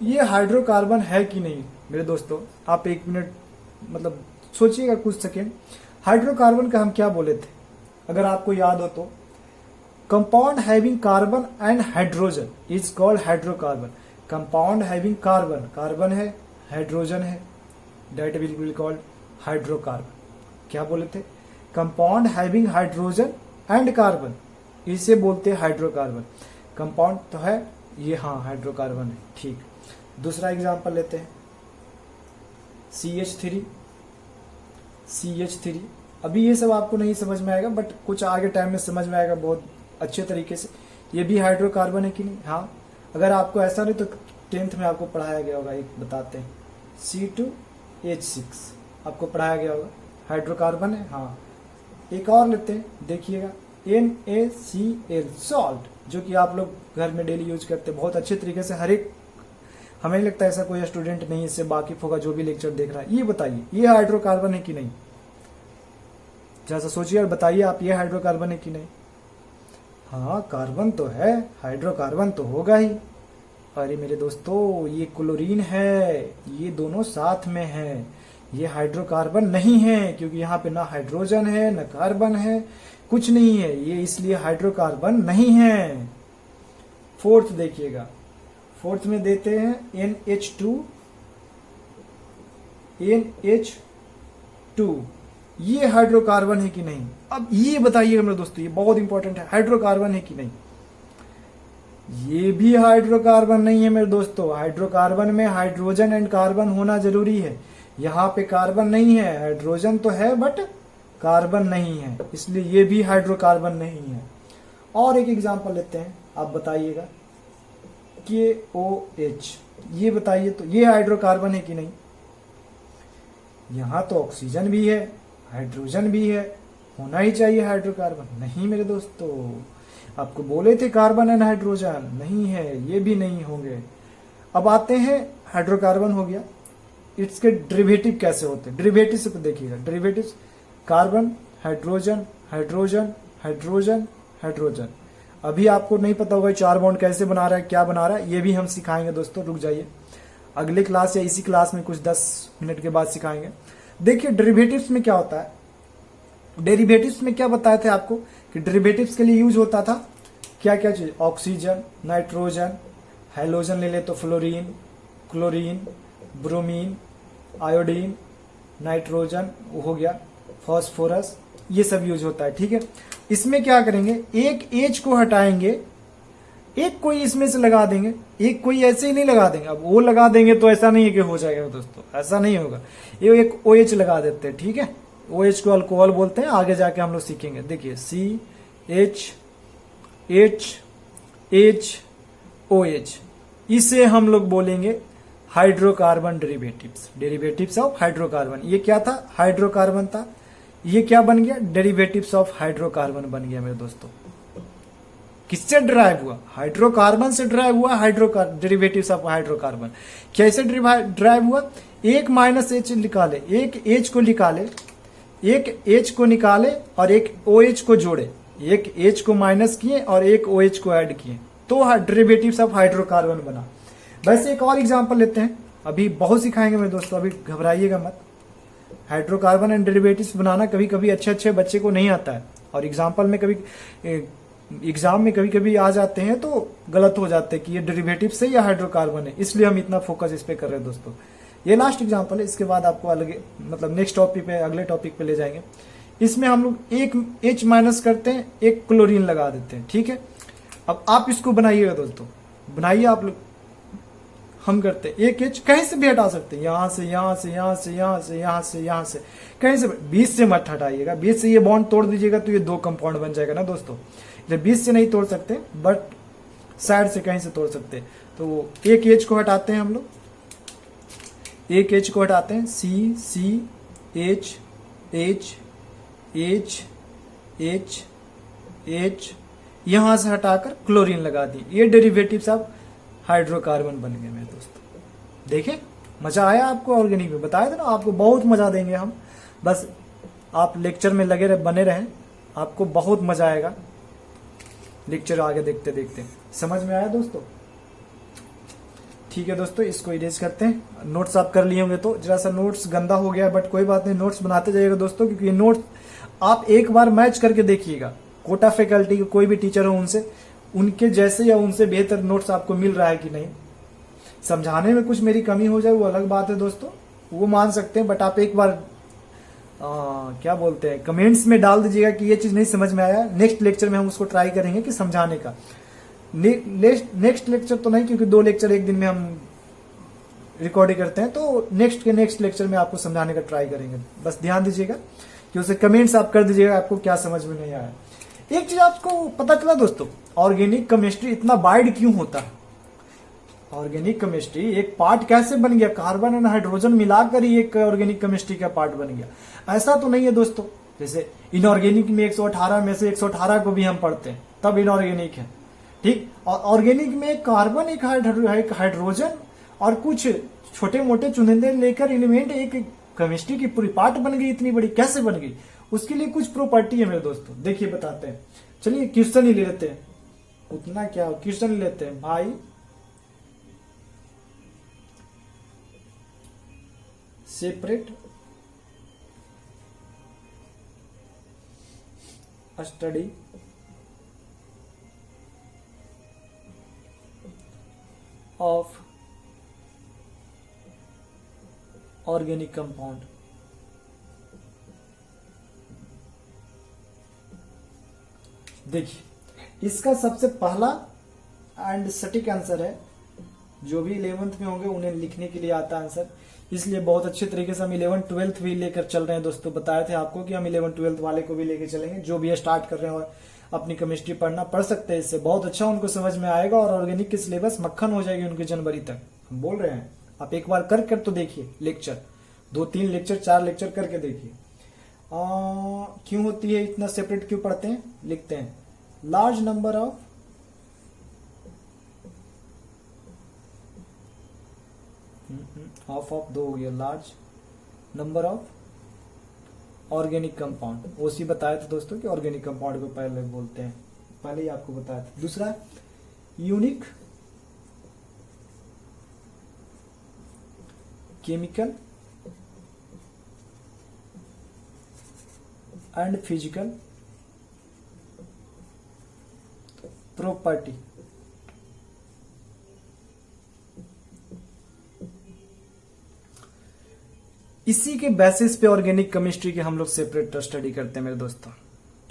ये हाइड्रोकार्बन है कि नहीं मेरे दोस्तों। आप 1 मिनट मतलब सोचिएगा कुछ सेकेंड। हाइड्रोकार्बन का हम क्या बोले थे, अगर आपको याद हो तो? Compound having carbon and hydrogen is called hydrocarbon. Compound having carbon, carbon है, हाइड्रोजन है, that will be called hydrocarbon. क्या बोले थे? Compound having hydrogen and carbon, इसे बोलते हैं हाइड्रोकार्बन। कंपाउंड तो है ये, हाँ हाइड्रोकार्बन है, ठीक। दूसरा एग्जांपल लेते हैं CH3। CH3 अभी ये सब आपको नहीं समझ में आएगा, बट कुछ आगे टाइम में समझ में आएगा बहुत अच्छे तरीके से। ये भी हाइड्रोकार्बन है कि नहीं? हाँ, अगर आपको ऐसा नहीं तो 10th में आपको पढ़ाया गया होगा, एक बताते हैं C2H6 आपको पढ़ाया गया होगा, हाइड्रोकार्बन है। हाँ, एक और लेते हैं, देखिएगा NaCl सॉल्ट, जो कि आप लोग घर में डेली यूज करते हैं बहुत अच्छे तरीके से। हर एक हमें नहीं लगता ऐसा कोई स्टूडेंट नहीं इससे वाकिफ होगा जो भी लेक्चर देख रहा है। ये बताइए ये हाइड्रोकार्बन है कि नहीं, जैसा सोचिए और बताइए आप, ये हाइड्रोकार्बन है कि नहीं। हाँ कार्बन तो है, हाइड्रोकार्बन तो होगा ही। अरे मेरे दोस्तों ये क्लोरीन है, ये दोनों साथ में है, ये हाइड्रोकार्बन नहीं है क्योंकि यहाँ पे ना हाइड्रोजन है ना कार्बन है, कुछ नहीं है, ये इसलिए हाइड्रोकार्बन नहीं है। फोर्थ देखिएगा, फोर्थ में देते हैं NH2, NH2, ये हाइड्रोकार्बन है कि नहीं। अब ये बताइएगा मेरे दोस्तों, ये बहुत इंपॉर्टेंट है, हाइड्रोकार्बन है कि नहीं। ये भी हाइड्रोकार्बन नहीं है मेरे दोस्तों। हाइड्रोकार्बन में हाइड्रोजन एंड कार्बन होना जरूरी है, यहाँ पे कार्बन नहीं है, हाइड्रोजन तो है बट कार्बन नहीं है, इसलिए ये भी हाइड्रोकार्बन नहीं है। और एक एग्जांपल लेते हैं, आप बताइएगा KOH, ये बताइए तो ये हाइड्रोकार्बन है कि नहीं। यहां तो ऑक्सीजन भी है, हाइड्रोजन भी है, होना ही चाहिए हाइड्रोकार्बन। नहीं मेरे दोस्तों, आपको बोले थे कार्बन एंड हाइड्रोजन, नहीं है, ये भी नहीं होंगे। अब आते हैं, हाइड्रोकार्बन हो गया, इसके डेरिवेटिव कैसे होते हैं। डेरिवेटिव से देखिएगा, derivative carbon, hydrogen, hydrogen, hydrogen, hydrogen. अभी आपको नहीं पता होगा चार बॉन्ड कैसे बना रहा है, क्या बना रहा है, ये भी हम सिखाएंगे दोस्तों, रुक जाइए, अगले क्लास या इसी क्लास में कुछ 10 मिनट के बाद सिखाएंगे। देखिए डेरिवेटिव्स में क्या होता है, डेरिवेटिव्स में क्या बताए थे आपको कि डेरिवेटिव्स के लिए यूज होता था क्या क्या चीज, ऑक्सीजन, नाइट्रोजन, हाइड्रोजन ले ले तो fluorine, chlorine, bromine, iodine, nitrogen हो गया, फास्फोरस, ये सब यूज होता है। ठीक है, इसमें क्या करेंगे, एक एच को हटाएंगे, एक कोई इसमें से लगा देंगे, एक कोई ऐसे ही नहीं लगा देंगे। अब वो लगा देंगे तो ऐसा नहीं है कि हो जाएगा दोस्तों, ऐसा नहीं होगा। ये एक OH लगा देते हैं, ठीक है, OH को अल्कोहल बोलते हैं, आगे जाके हम लोग सीखेंगे। देखिए CHHOH, इसे हम लोग बोलेंगे hydrocarbon derivatives, derivatives of hydrocarbon. ये क्या था, हाइड्रोकार्बन था, ये क्या बन गया, डेरिवेटिव्स ऑफ हाइड्रोकार्बन बन गया मेरे दोस्तों। किससे ड्राइव हुआ, हाइड्रोकार्बन से ड्राइव हुआ, डेरिवेटिव्स ऑफ हाइड्रोकार्बन। कैसे ड्राइव हुआ, एक -H निकाले, एक H को निकाले, एक H को निकाले और एक OH को जोड़े, एक H को माइनस किए और एक OH को ऐड किए, तो डेरिवेटिव्स ऑफ हाइड्रोकार्बन बना। वैसे एक और एग्जांपल लेते हैं, अभी बहुत सिखाएंगे मेरे दोस्तों, अभी घबराइएगा मत। हाइड्रोकार्बन एंड डेरिवेटिव्स बनाना कभी कभी अच्छे बच्चे को नहीं आता है, और एग्जांपल में कभी एग्जाम में कभी कभी आ जाते हैं तो गलत हो जाते हैं कि ये डेरिवेटिव है या हाइड्रोकार्बन है, इसलिए हम इतना फोकस इस पे कर रहे हैं दोस्तों। ये लास्ट एग्जांपल है, इसके बाद आपको अलग मतलब नेक्स्ट टॉपिक पे, अगले टॉपिक पे ले जाएंगे। इसमें हम लोग एक H माइनस करते हैं, एक क्लोरीन लगा देते हैं, ठीक है। अब आप इसको बनाइएगा दोस्तों, बनाइए आप लोग, हम करते हैं एक H कहीं से भी हटा सकते हैं, यहां से, यहां से, यहां से, यहां से, यहां से, यहां से, कहीं से, बीच से मत हटाइएगा, बीच से ये बॉन्ड तोड़ दीजिएगा तो ये दो कंपाउंड बन जाएगा ना दोस्तों। जब बीच से नहीं तोड़ सकते बट साइड से कहीं से तोड़ सकते हैं, तो एक H को हटाते हैं हम लोग, एक H को हटाते हैं, CH H H H H, यहां से हटाकर क्लोरीन लगा दी, ये डेरिवेटिव्स ऑफ हाइड्रोकार्बन बन गए मेरे दोस्तों। देखे, मजा आया आपको, ऑर्गेनिक में बताया था ना आपको, बहुत मजा देंगे हम, बस आप लेक्चर में लगे रहे, बने रहें, आपको बहुत मजा आएगा लेक्चर आगे देखते देखते। समझ में आया दोस्तों, ठीक है दोस्तों, इसको इरेज करते हैं। नोट्स आप कर लिए होंगे तो, जरा सा नोट्स गंदा हो गया बट कोई बात नहीं, नोट्स बनाते जाइएगा दोस्तों, क्योंकि ये नोट्स आप एक बार मैच करके देखिएगा, कोटा फैकल्टी के कोई भी टीचर हो उनसे, उनके जैसे या उनसे बेहतर नोट्स आपको मिल रहा है कि नहीं। समझाने में कुछ मेरी कमी हो जाए वो अलग बात है दोस्तों, वो मान सकते हैं, बट आप एक बार क्या बोलते हैं, कमेंट्स में डाल दीजिएगा कि ये चीज नहीं समझ में आया। नेक्स्ट लेक्चर में हम उसको ट्राई करेंगे कि समझाने का। नेक्स्ट लेक्चर तो नहीं, क्योंकि 2 लेक्चर एक दिन में हम रिकॉर्डिंग करते हैं, तो नेक्स्ट लेक्चर में आपको समझाने का ट्राई करेंगे। बस ध्यान दीजिएगा कि उसे कमेंट्स आप कर दीजिएगा आपको क्या समझ में नहीं आया। एक चीज आपको पता चला दोस्तों, ऑर्गेनिक केमिस्ट्री इतना वाइड क्यों होता है। ऑर्गेनिक केमिस्ट्री एक पार्ट कैसे बन गया, कार्बन एंड हाइड्रोजन मिलाकर ही एक ऑर्गेनिक केमिस्ट्री का पार्ट बन गया, ऐसा तो नहीं है दोस्तों। जैसे इनऑर्गेनिक में 118 में से 118 को भी हम पढ़ते हैं, तब इनऑर्गेनिक है, ठीक। और ऑर्गेनिक में एक कार्बन, एक हाइड्रोजन और कुछ छोटे मोटे चुनिंदे लेकर एलिमेंट एक केमिस्ट्री की पूरी पार्ट बन गई, इतनी बड़ी कैसे बन गई? उसके लिए कुछ प्रॉपर्टी है मेरे दोस्तों, देखिए बताते हैं। चलिए क्वेश्चन ही ले लेते हैं, उतना क्या क्वेश्चन ले लेते हैं भाई। Separate study of organic compound. देखिए इसका सबसे पहला एंड सटीक आंसर है, जो भी 11th में होंगे उन्हें लिखने के लिए आता आंसर, इसलिए बहुत अच्छे तरीके से हम 11th 12th भी लेकर चल रहे हैं दोस्तों। बताए थे आपको कि हम 11th 12th वाले को भी लेकर चलेंगे, जो भी स्टार्ट कर रहे हैं और अपनी केमिस्ट्री पढ़ना पढ़ सकते हैं, इससे बहुत अच्छा उनको समझ में आएगा और ऑर्गेनिक की सिलेबस मक्खन हो जाएगी उनके जनवरी तक, हम बोल रहे हैं। आप एक बार कर तो देखिए लेक्चर, 2-3 लेक्चर 4 लेक्चर करके देखिए। क्यों होती है इतना सेपरेट क्यों पढ़ते हैं? लिखते हैं लार्ज नंबर ऑफ ऑफ दो हो गया, large number of organic compound. उसी बताया था दोस्तों कि ऑर्गेनिक कंपाउंड को पहले बोलते हैं, पहले ही आपको बताया था। दूसरा unique chemical and physical property. इसी के बेसिस पे ऑर्गेनिक केमिस्ट्री के हम लोग सेपरेट स्टडी करते हैं मेरे दोस्तों,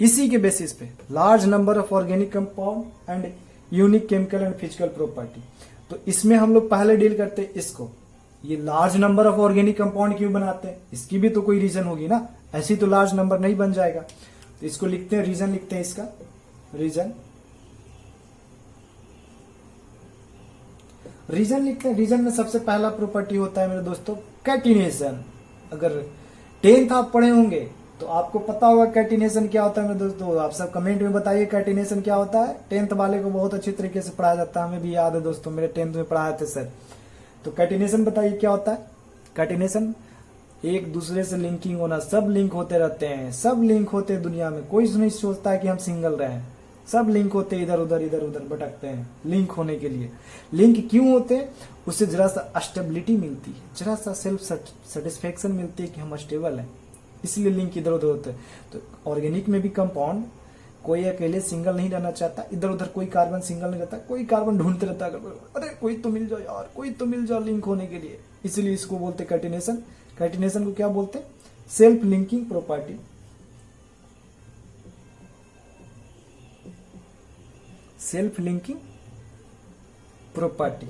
इसी के बेसिस पे large number of organic compound and unique chemical and physical property. तो इसमें हम लोग पहले डील करते हैं इसको, ये large number of organic compound क्यों बनाते हैं, इसकी भी तो कोई रीजन होगी ना, ऐसी तो लार्ज नंबर नहीं बन जाएगा। तो इसको लिखते हैं, रीजन लिखते हैं इसका, रीजन लिखते हैं। रीजन में सबसे पहला प्रॉपर्टी होता है मेरे दोस्तों कैटिनेशन। अगर 10th आप पढ़े होंगे तो आपको पता होगा कैटिनेशन क्या होता है मेरे दोस्तों, आप सब कमेंट में बताइए कैटिनेशन क्या होता है। 10th वाले को बहुत अच्छी तरीके से पढ़ाया जाता है, हमें भी याद है दोस्तों, मेरे 10th में पढ़ाए थे सर। तो कैटिनेशन बताइए क्या होता है? कैटिनेशन एक दूसरे से लिंकिंग होना, सब लिंक होते रहते हैं, सब लिंक होते हैं दुनिया में, कोई नहीं सोचता है कि हम सिंगल रहे, सब लिंक होते हैं, इधर उधर भटकते हैं लिंक होने के लिए। लिंक क्यों होते हैं? उससे जरा सा स्टेबिलिटी मिलती है, जरा सा सेल्फ सेटिस्फेक्शन मिलती है कि हम स्टेबल हैं, इसलिए लिंक इधर उधर होते हैं। तो ऑर्गेनिक में भी कंपाउंड कोई अकेले सिंगल नहीं रहना चाहता, इधर उधर कोई कार्बन सिंगल नहीं रहता, कोई कार्बन ढूंढते रहता है, अरे कोई तो मिल जाओ यार, कोई तो मिल जाओ लिंक होने के लिए, इसलिए इसको बोलते कैटिनेशन। कैटिनेशन को क्या बोलते हैं? Self linking property. Self linking property.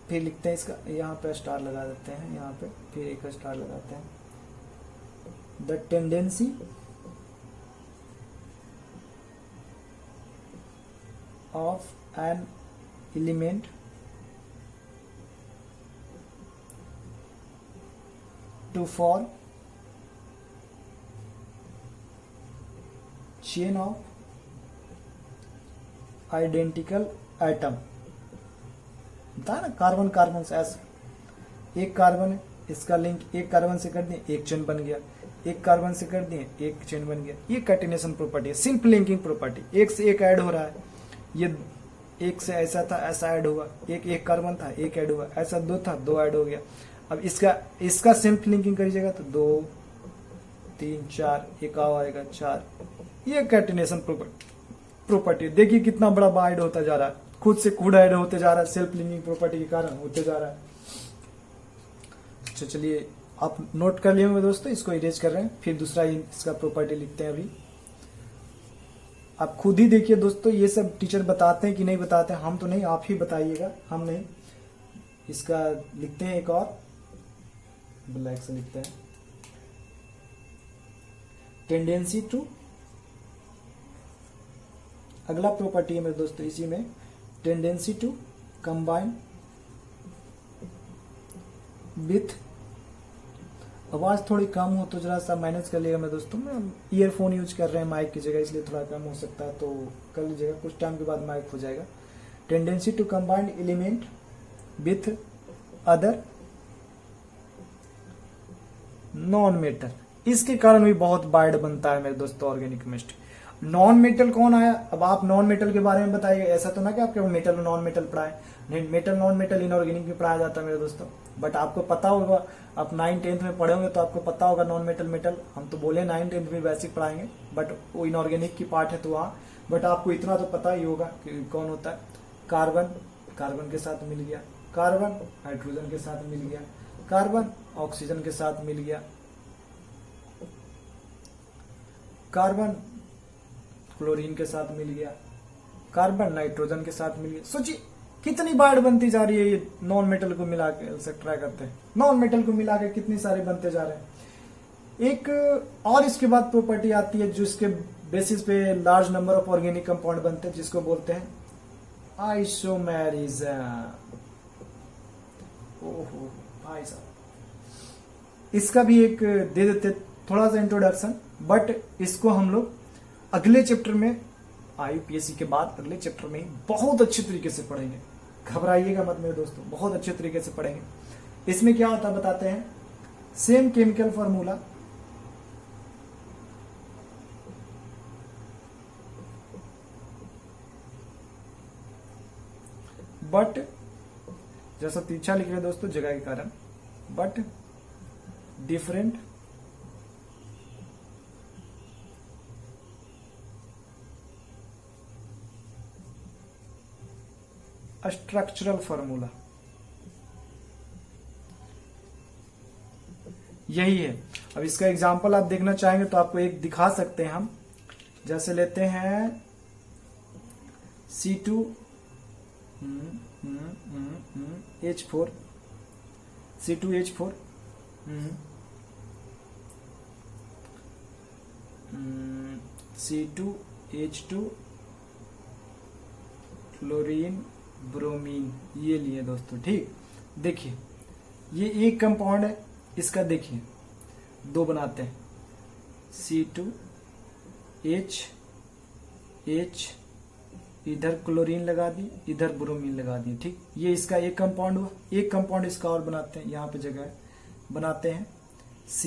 फिर लिखते हैं इसका, यहाँ पे स्टार लगा देते हैं, यहाँ पे फिर एक स्टार लगाते हैं। The tendency of an element to form chain of identical atom. बताया ना, कार्बन कार्बन से ऐसे, एक कार्बन है, इसका लिंक एक कार्बन से कर दिए, एक चेन बन गया, एक कार्बन से कर दिए, एक चेन बन गया। ये कैटिनेशन प्रॉपर्टी है, सेल्फ लिंकिंग प्रॉपर्टी। एक से एक ऐड हो रहा है, ये एक से ऐसा था ऐसा ऐड हुआ, एक कार्बन था एक ऐड हुआ, ऐसा 2 था 2 ऐड हो गया। अब इसका सेल्फ लिंकिंग करिएगा तो 2 3 4, एक आएगा 4। ये कैटिनेशन प्रॉपर्टी। देखिए कितना बड़ा बाइड होता जा रहा है, खुद से खुद ऐड होते जा रहा है, सेल्फ लिंकिंग प्रॉपर्टी के कारण होते जा रहा है। अच्छा चलिए आप नोट कर लिए मेरे दोस्तों, इसको इरेज कर रहे हैं, फिर दूसरा इसका प्रॉपर्टी लिखते हैं। अभी आप खुद ही देखिए दोस्तों, ये सब टीचर बताते हैं कि नहीं बताते हैं, हम तो नहीं, आप ही बताइएगा, हम नहीं। इसका लिखते हैं एक और ब्लैक से लिखते हैं, टेंडेंसी टू। अगला प्रॉपर्टी है मेरे दोस्तों इसी में, टेंडेंसी टू कंबाइन विथ। आवाज थोड़ी कम हो तो जरा सा मैनेज कर लिएगा मेरे दोस्तों, मैं ईयरफोन यूज कर रहे हैं माइक की जगह, इसलिए थोड़ा कम हो सकता है, तो कर लीजिएगा, कुछ टाइम के बाद माइक हो जाएगा। Tendency to combine element with other non metal, इसके कारण भी बहुत वाइड बनता है मेरे दोस्तों ऑर्गेनिक केमिस्ट्री। नॉन मेटल कौन आया? अब आप नॉन मेटल के बारे में बताइए, ऐसा तो ना कि आपके मेटल और नॉन मेटल पढ़ाए, नहीं, मेटल नॉन मेटल इनऑर्गेनिक भी पढ़ाया जाता है मेरे दोस्तों। बट आपको पता होगा, आप 9th-10th में पढ़े होंगे तो आपको पता होगा नॉन मेटल मेटल, हम तो बोले 9th-10th में बेसिक पढ़ाएंगे, बट वो इनऑर्गेनिक की पार्ट है तो वहाँ, बट आपको इतना तो पता ही होगा कि कौन होता है। कार्बन, कार्बन के साथ मिल गया, कार्बन हाइड्रोजन के साथ मिल गया, कार्बन ऑक्सीजन के साथ मिल गया, कार्बन क्लोरीन के साथ मिल गया, कार्बन नाइट्रोजन के साथ मिल गया। सोचिए कितनी बार बनती जा रही है ये नॉन मेटल को मिला के, ट्राई करते हैं नॉन मेटल को मिला के कितनी सारे बनते जा रहे हैं। एक और इसके बाद प्रॉपर्टी आती है जो इसके बेसिस पे large number of organic compound बनते हैं, जिसको बोलते हैं आइसोमेरिज्म। ओहो भाई साहब, इसका भी एक दे देते थोड़ा सा इंट्रोडक्शन, बट इसको हम लोग अगले चैप्टर में, आईयूपीएससी के बाद अगले चैप्टर में बहुत अच्छे तरीके से पढ़ेंगे। घबराइएगा मत मेरे दोस्तों, बहुत अच्छे तरीके से पढ़ेंगे। इसमें क्या होता है बताते हैं। सेम केमिकल फॉर्मूला, बट जैसा तीछा लिख रहे दोस्तों जगह के कारण, बट डिफरेंट स्ट्रक्चरल फॉर्मूला, यही है। अब इसका एग्जांपल आप देखना चाहेंगे तो आपको एक दिखा सकते हैं हम, जैसे लेते हैं C2H4 C2H4 C2H2 chlorine bromine, ये लिए दोस्तों। ठीक, देखिए ये एक कंपाउंड है, इसका देखिए दो बनाते हैं, C2H, इधर क्लोरीन लगा दी, इधर ब्रोमीन लगा दी। ठीक, ये इसका एक कंपाउंड हुआ। एक कंपाउंड इसका और बनाते हैं, यहाँ पे जगह है, बनाते हैं C,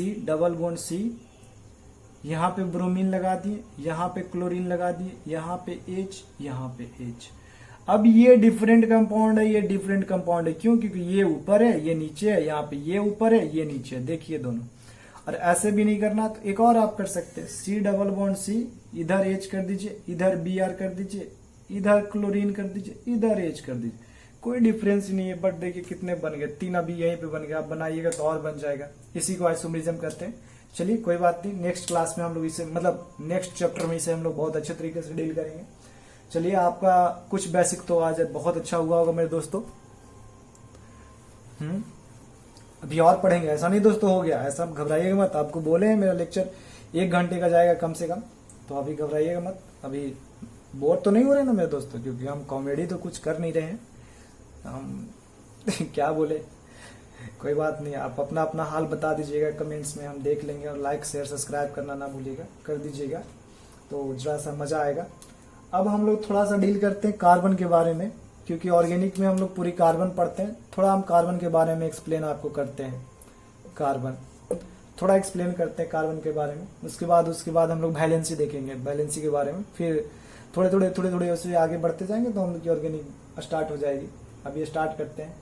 यहाँ पे ब्रोमीन लगा दिए, यहाँ पे क्लोरीन लगा दिए, यहाँ पे H, यहाँ पे H। अब ये डिफरेंट कंपाउंड है, ये डिफरेंट कंपाउंड है, क्यों? क्योंकि ये ऊपर है, ये नीचे है, यहाँ पे ये ऊपर है, ये नीचे है। देखिए दोनों। और ऐसे भी नहीं करना तो एक और आप कर सकते हैं, C, इधर H कर दीजिए, इधर Br कर दीजिए, इधर क्लोरीन कर दीजिए, इधर H कर दीजिए, कोई डिफरेंस नहीं है। बट देखिए कितने बन गए, 3 अभी यहीं पे बन गया, आप बनाइएगा तो और बन जाएगा। इसी को आइसोमेरिज्म कहते हैं। चलिए कोई बात नहीं, नेक्स्ट क्लास में हम लोग इसे, मतलब नेक्स्ट चैप्टर में इसे हम लोग बहुत अच्छे तरीके से डील करेंगे। चलिए, आपका कुछ बेसिक तो आज बहुत अच्छा हुआ होगा मेरे दोस्तों। अभी और पढ़ेंगे, ऐसा नहीं दोस्तों हो गया, ऐसा घबराइएगा मत। आपको बोले हैं मेरा लेक्चर 1 घंटे का जाएगा कम से कम, तो अभी घबराइएगा मत। अभी बोर तो नहीं हो रहे ना मेरे दोस्तों, क्योंकि हम कॉमेडी तो कुछ कर नहीं रहे हैं हम क्या बोले, कोई बात नहीं। आप अपना अपना हाल बता दीजिएगा कमेंट्स में, हम देख लेंगे। और लाइक शेयर सब्सक्राइब करना ना भूलिएगा, कर दीजिएगा तो जरा सा मजा आएगा। अब हम लोग थोड़ा सा डील करते हैं कार्बन के बारे में, क्योंकि ऑर्गेनिक में हम लोग पूरी कार्बन पढ़ते हैं। थोड़ा हम कार्बन के बारे में एक्सप्लेन आपको करते हैं, कार्बन थोड़ा एक्सप्लेन करते हैं कार्बन के बारे में। उसके बाद हम लोग वैलेंसी देखेंगे, वैलेंसी के बारे में। फिर थोड़े थोड़े उससे आगे बढ़ते जाएंगे तो हम लोग की ऑर्गेनिक स्टार्ट हो जाएगी। अब ये स्टार्ट करते हैं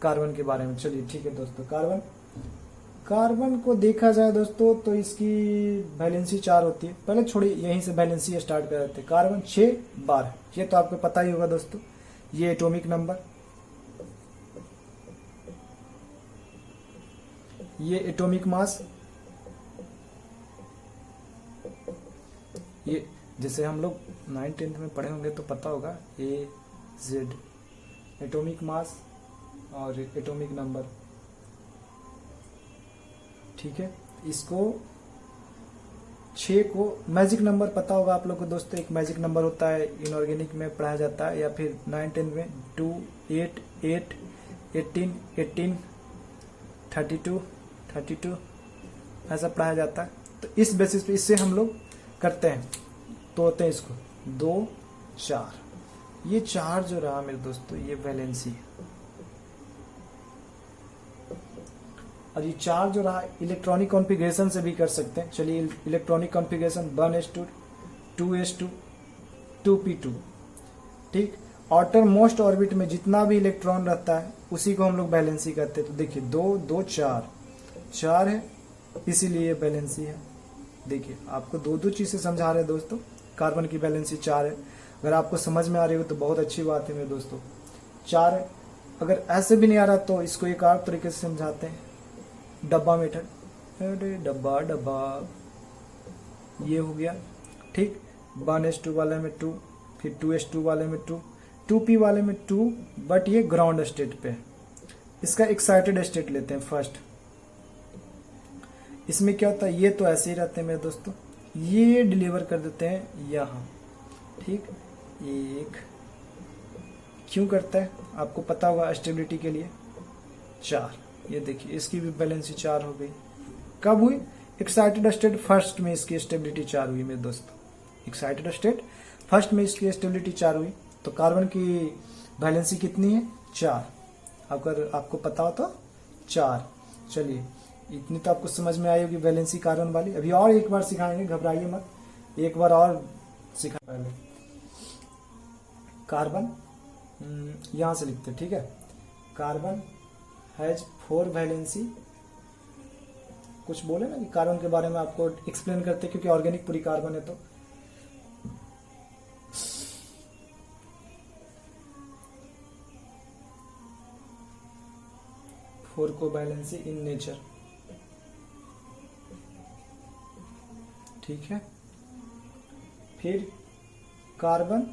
कार्बन के बारे में। चलिए ठीक है दोस्तों, कार्बन को देखा जाए दोस्तों तो इसकी वैलेंसी 4 होती है। पहले छोड़िए, यहीं से वैलेंसी स्टार्ट कर देते हैं। कार्बन 6 बार, ये तो आपको पता ही होगा दोस्तों। ये एटॉमिक नंबर, ये एटॉमिक मास, ये जैसे हम लोग 9th-10th में पढ़े होंगे तो पता होगा, AZ एटॉमिक मास और एटॉमिक नंबर। ठीक है, इसको 6 को मैजिक नंबर पता होगा आप लोग को दोस्तों। एक मैजिक नंबर होता है, इनऑर्गेनिक में पढ़ाया जाता है, या फिर 9th-10th में 2, 8, 8, 18, 18, 32, 32 ऐसा पढ़ाया जाता है। तो इस बेसिस पे इससे हम लोग करते हैं, तो होते हैं इसको 2, 4। ये 4 जो रहा मेरे दोस्तों, ये वैलेंसी है। और ये 4 जो रहा इलेक्ट्रॉनिक कॉन्फ़िगरेशन से भी कर सकते हैं। चलिए electronic configuration 1s2, 2s2, 2p2, ठीक। आउटर मोस्ट ऑर्बिट में जितना भी इलेक्ट्रॉन रहता है उसी को हम लोग बैलेंसी कहते हैं। तो देखिए 2 2 4 है, इसीलिए बैलेंसी है। देखिए आपको दो चीजें समझा रहे हैं दोस्तों। कार्बन की बैलेंसी 4 है। अगर आपको समझ में आ रही हो तो बहुत अच्छी बात है मेरे दोस्तों, 4 है। अगर ऐसे भी नहीं आ रहा तो इसको एक और तरीके से समझाते हैं, डब्बा मेथड। अरे डब्बा डब्बा, ये हो गया, ठीक। 1s2 वाले में 2, फिर 2s2 वाले में 2, 2p वाले में 2, बट ये ग्राउंड स्टेट पे है। इसका एक्साइटेड स्टेट लेते हैं फर्स्ट। इसमें क्या होता है, ये तो ऐसे ही रहते हैं मेरे दोस्तों, ये डिलीवर कर देते हैं यहाँ, ठीक। एक क्यों करता है आपको पता होगा, स्टेबिलिटी के लिए। 4, ये देखिए इसकी भी बैलेंसी 4 हो गई। कब हुई, एक्साइटेड स्टेट फर्स्ट में इसकी स्टेबिलिटी 4 हुई मेरे दोस्तों। एक्साइटेड स्टेट फर्स्ट में इसकी स्टेबिलिटी 4 हुई। तो कार्बन की बैलेंसी कितनी है, 4। अगर आपको पता हो तो 4। चलिए इतनी तो आपको समझ में आई होगी बैलेंसी कार्बन वाली। अभी और एक बार सिखाएंगे, घबराइए मत, एक बार और सिखा। पहले कार्बन यहां से लिखते हैं, ठीक है। Carbon has 4 valency. कुछ बोले ना कि कार्बन के बारे में आपको एक्सप्लेन करते, क्योंकि ऑर्गेनिक पूरी कार्बन है। तो फोर को बैलेंसी इन नेचर, ठीक है। फिर कार्बन,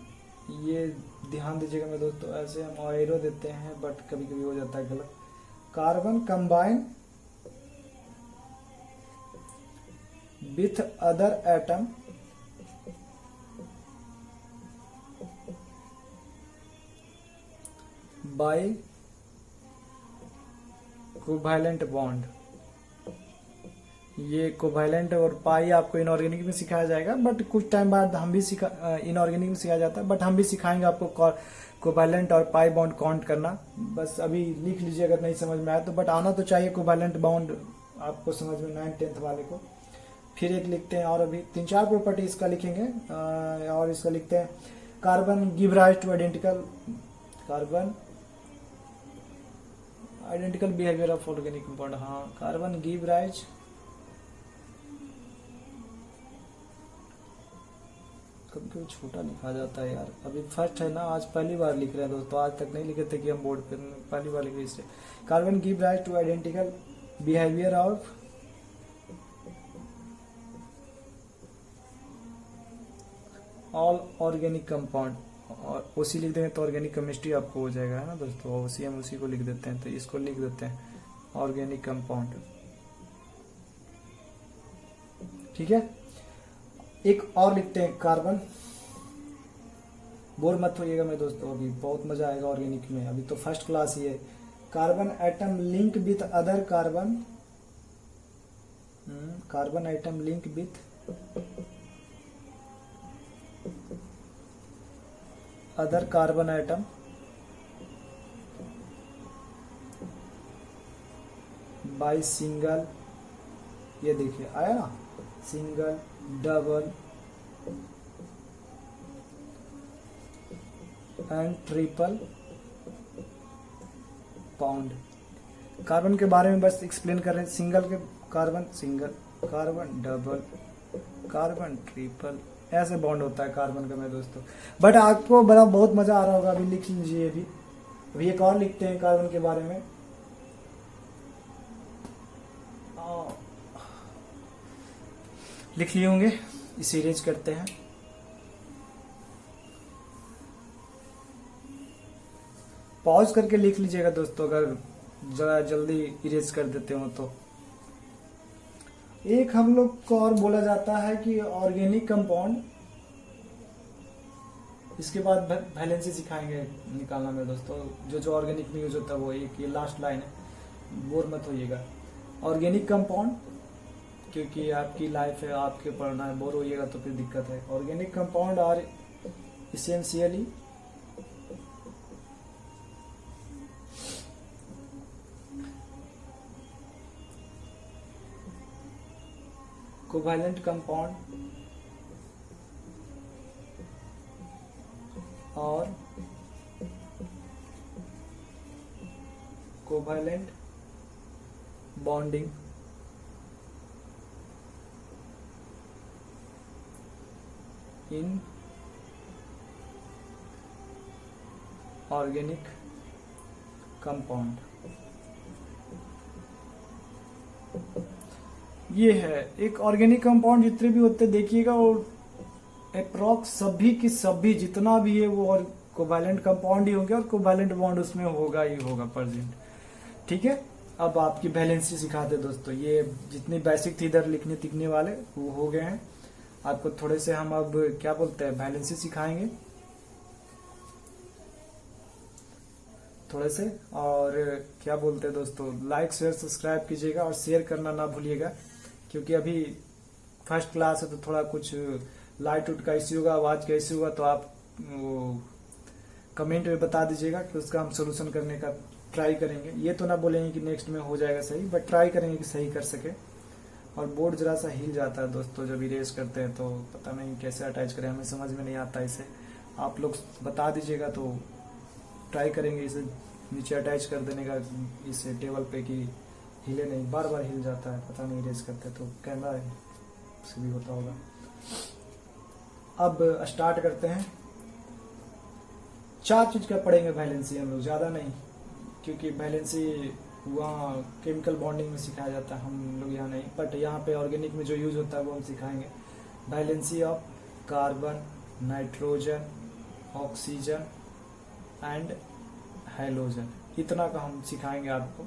ये ध्यान दीजिएगा मेरे दोस्तों, ऐसे हम एरो देते हैं बट कभी कभी हो जाता है गलत। Carbon combine with other atom by covalent bond. ये कोवैलेंट और पाई आपको इनऑर्गेनिक में सिखाया जाएगा, बट कुछ टाइम बाद हम भी इनऑर्गेनिक में सिखाया जाता है, बट हम भी सिखाएंगे आपको कोवैलेंट और पाई बॉन्ड काउंट करना। बस अभी लिख लीजिए अगर नहीं समझ में आया तो, बट आना तो चाहिए कोवैलेंट बॉन्ड आपको समझ में 9th-10th वाले को। फिर एक लिखते हैं, और अभी 3-4 प्रॉपर्टी इसका लिखेंगे। और इसका लिखते हैं carbon give rise two identical behaviour of organic compound. हाँ, कार्बन गिव राइज कभी कभी छोटा लिखा जाता है यार। अभी फर्स्ट है ना, आज पहली बार लिख रहे हैं दोस्तों, आज तक नहीं लिखे थे कि हम बोर्ड पे, पहली बार लिख रहे हैं। Carbon give rise two identical behaviour of all organic compound. और उसी लिख देंगे तो ऑर्गेनिक केमिस्ट्री आपको हो जाएगा, है ना दोस्तों। उसी हम उसी को लिख देते हैं, तो इसको लिख देते हैं ऑर्गेनिक कंपाउंड, ठीक है। एक और लिखते हैं कार्बन, बोर मत होइएगा मेरे दोस्तों, अभी बहुत मजा आएगा ऑर्गेनिक में, अभी तो फर्स्ट क्लास ही है। Carbon atom link with other carbon, carbon atom link with other carbon atom by single, ये देखिए आया ना, single, double and triple bond. Carbon के बारे में बस एक्सप्लेन कर रहे हैं। सिंगल के carbon single, carbon double, carbon triple, ऐसे बॉन्ड होता है कार्बन का मेरे दोस्तों। बट आपको बड़ा बहुत मजा आ रहा होगा, अभी लिख लीजिए। अभी एक और लिखते हैं कार्बन के बारे में। लिख लिए होंगे, इसे इरेज करते हैं। पॉज करके लिख लीजिएगा दोस्तों, अगर जरा जल्दी इरेज कर देते हो तो। एक हम लोग को और बोला जाता है कि ऑर्गेनिक कंपाउंड, इसके बाद वैलेंसी सिखाएंगे निकालना में दोस्तों। जो ऑर्गेनिक में यूज होता है वो एक, ये लास्ट लाइन है, बोर मत होइएगा। ऑर्गेनिक कंपाउंड, क्योंकि आपकी लाइफ है, आपके पढ़ना है, बोर होइएगा तो फिर दिक्कत है। Organic compound are essentially covalent compound और covalent bonding in organic compound. ये है एक ऑर्गेनिक कंपाउंड। जितने भी होते हैं देखिएगा वो अप्रॉक्स सभी की सभी जितना भी है वो और कोवैलेंट कंपाउंड ही होंगे और कोवैलेंट बॉन्ड उसमें होगा ही होगा प्रेजेंट। ठीक है, अब आपकी वैलेंसी सिखाते दोस्तों। ये जितनी बेसिक थी इधर लिखने तिखने वाले वो हो गए हैं। आपको थोड़े से हम अब क्या बोलते हैं वैलेंसी सिखाएंगे थोड़े से। और क्या बोलते हैं दोस्तों, लाइक शेयर सब्सक्राइब कीजिएगा और शेयर करना ना भूलिएगा, क्योंकि अभी फर्स्ट क्लास है तो थोड़ा कुछ लाइट उट का इश्यू होगा, आवाज का इश्यू होगा, तो आप कमेंट में बता दीजिएगा कि उसका हम सोल्यूशन करने का ट्राई करेंगे। ये तो ना बोलेंगे कि नेक्स्ट में हो जाएगा सही, बट ट्राई करेंगे कि सही कर सके। और बोर्ड जरा सा हिल जाता है दोस्तों जब इरेज करते हैं, तो पता नहीं कैसे अटैच करें, हमें समझ में नहीं आता इसे। आप लोग बता दीजिएगा तो ट्राई करेंगे इसे नीचे अटैच कर देने का इस टेबल पे कि हिले नहीं, बार बार हिल जाता है, पता नहीं इरेज करते तो कैमरा से भी होता होगा। अब स्टार्ट करते हैं। 4 चीज का पढ़ेंगे वैलेंसी हम लोग, ज्यादा नहीं, क्योंकि वैलेंसी वहाँ केमिकल बॉन्डिंग में सिखाया जाता है, हम लोग यहाँ नहीं। बट यहाँ पे ऑर्गेनिक में जो यूज होता है वो हम सिखाएंगे। Valency of carbon, nitrogen, oxygen and halogen, इतना का हम सिखाएंगे आपको।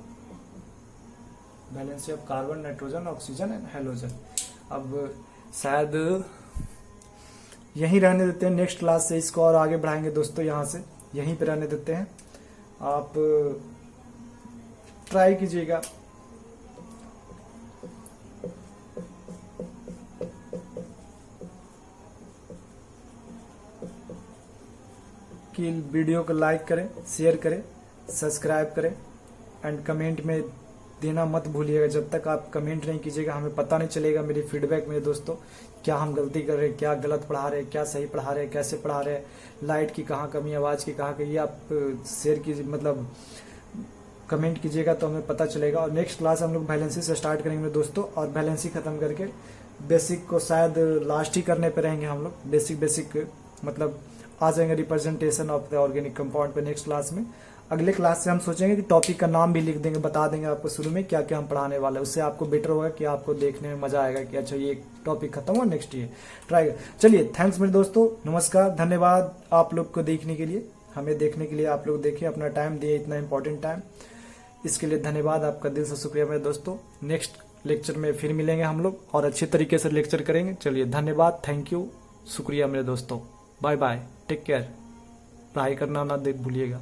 Valency of carbon, nitrogen, oxygen and halogen. अब शायद यहीं रहने देते हैं, नेक्स्ट क्लास से इसको और आगे बढ़ाएंगे दोस्तों। यहाँ से यहीं पे रहने देते हैं, आप ट्राई कीजिएगा। कि वीडियो को लाइक करें, शेयर करें, सब्सक्राइब करें एंड कमेंट में देना मत भूलिएगा। जब तक आप कमेंट नहीं कीजिएगा हमें पता नहीं चलेगा, मेरी फीडबैक में दोस्तों, क्या हम गलती कर रहे हैं, क्या गलत पढ़ा रहे हैं, क्या सही पढ़ा रहे हैं, कैसे पढ़ा रहे हैं, लाइट की कहाँ कमी, आवाज़ की कहाँ कमी, आप शेयर कीजिए, मतलब कमेंट कीजिएगा तो हमें पता चलेगा। और नेक्स्ट क्लास हम लोग वैलेंसी से स्टार्ट करेंगे दोस्तों, और वैलेंसी खत्म करके बेसिक को शायद लास्ट ही करने पे रहेंगे हम लोग। बेसिक मतलब आ जाएंगे representation of the organic compound पे नेक्स्ट क्लास में। अगले क्लास से हम सोचेंगे कि टॉपिक का नाम भी लिख देंगे, बता देंगे आपको शुरू में क्या क्या हम पढ़ाने वाले हैं। उससे आपको बेटर होगा कि आपको देखने में मजा आएगा कि अच्छा ये टॉपिक खत्म हुआ, नेक्स्ट ये ट्राई। चलिए, थैंक्स मेरे दोस्तों, नमस्कार, धन्यवाद आप लोग को देखने के लिए, हमें देखने के लिए। आप लोग देखिए, अपना टाइम दिए, इतना इंपॉर्टेंट टाइम, इसके लिए धन्यवाद, आपका दिल से शुक्रिया मेरे दोस्तों। नेक्स्ट लेक्चर में फिर मिलेंगे हम लोग और अच्छे तरीके से लेक्चर करेंगे। चलिए, धन्यवाद, थैंक यू, शुक्रिया मेरे दोस्तों, बाय बाय, टेक केयर, पढ़ाई करना ना भूलिएगा।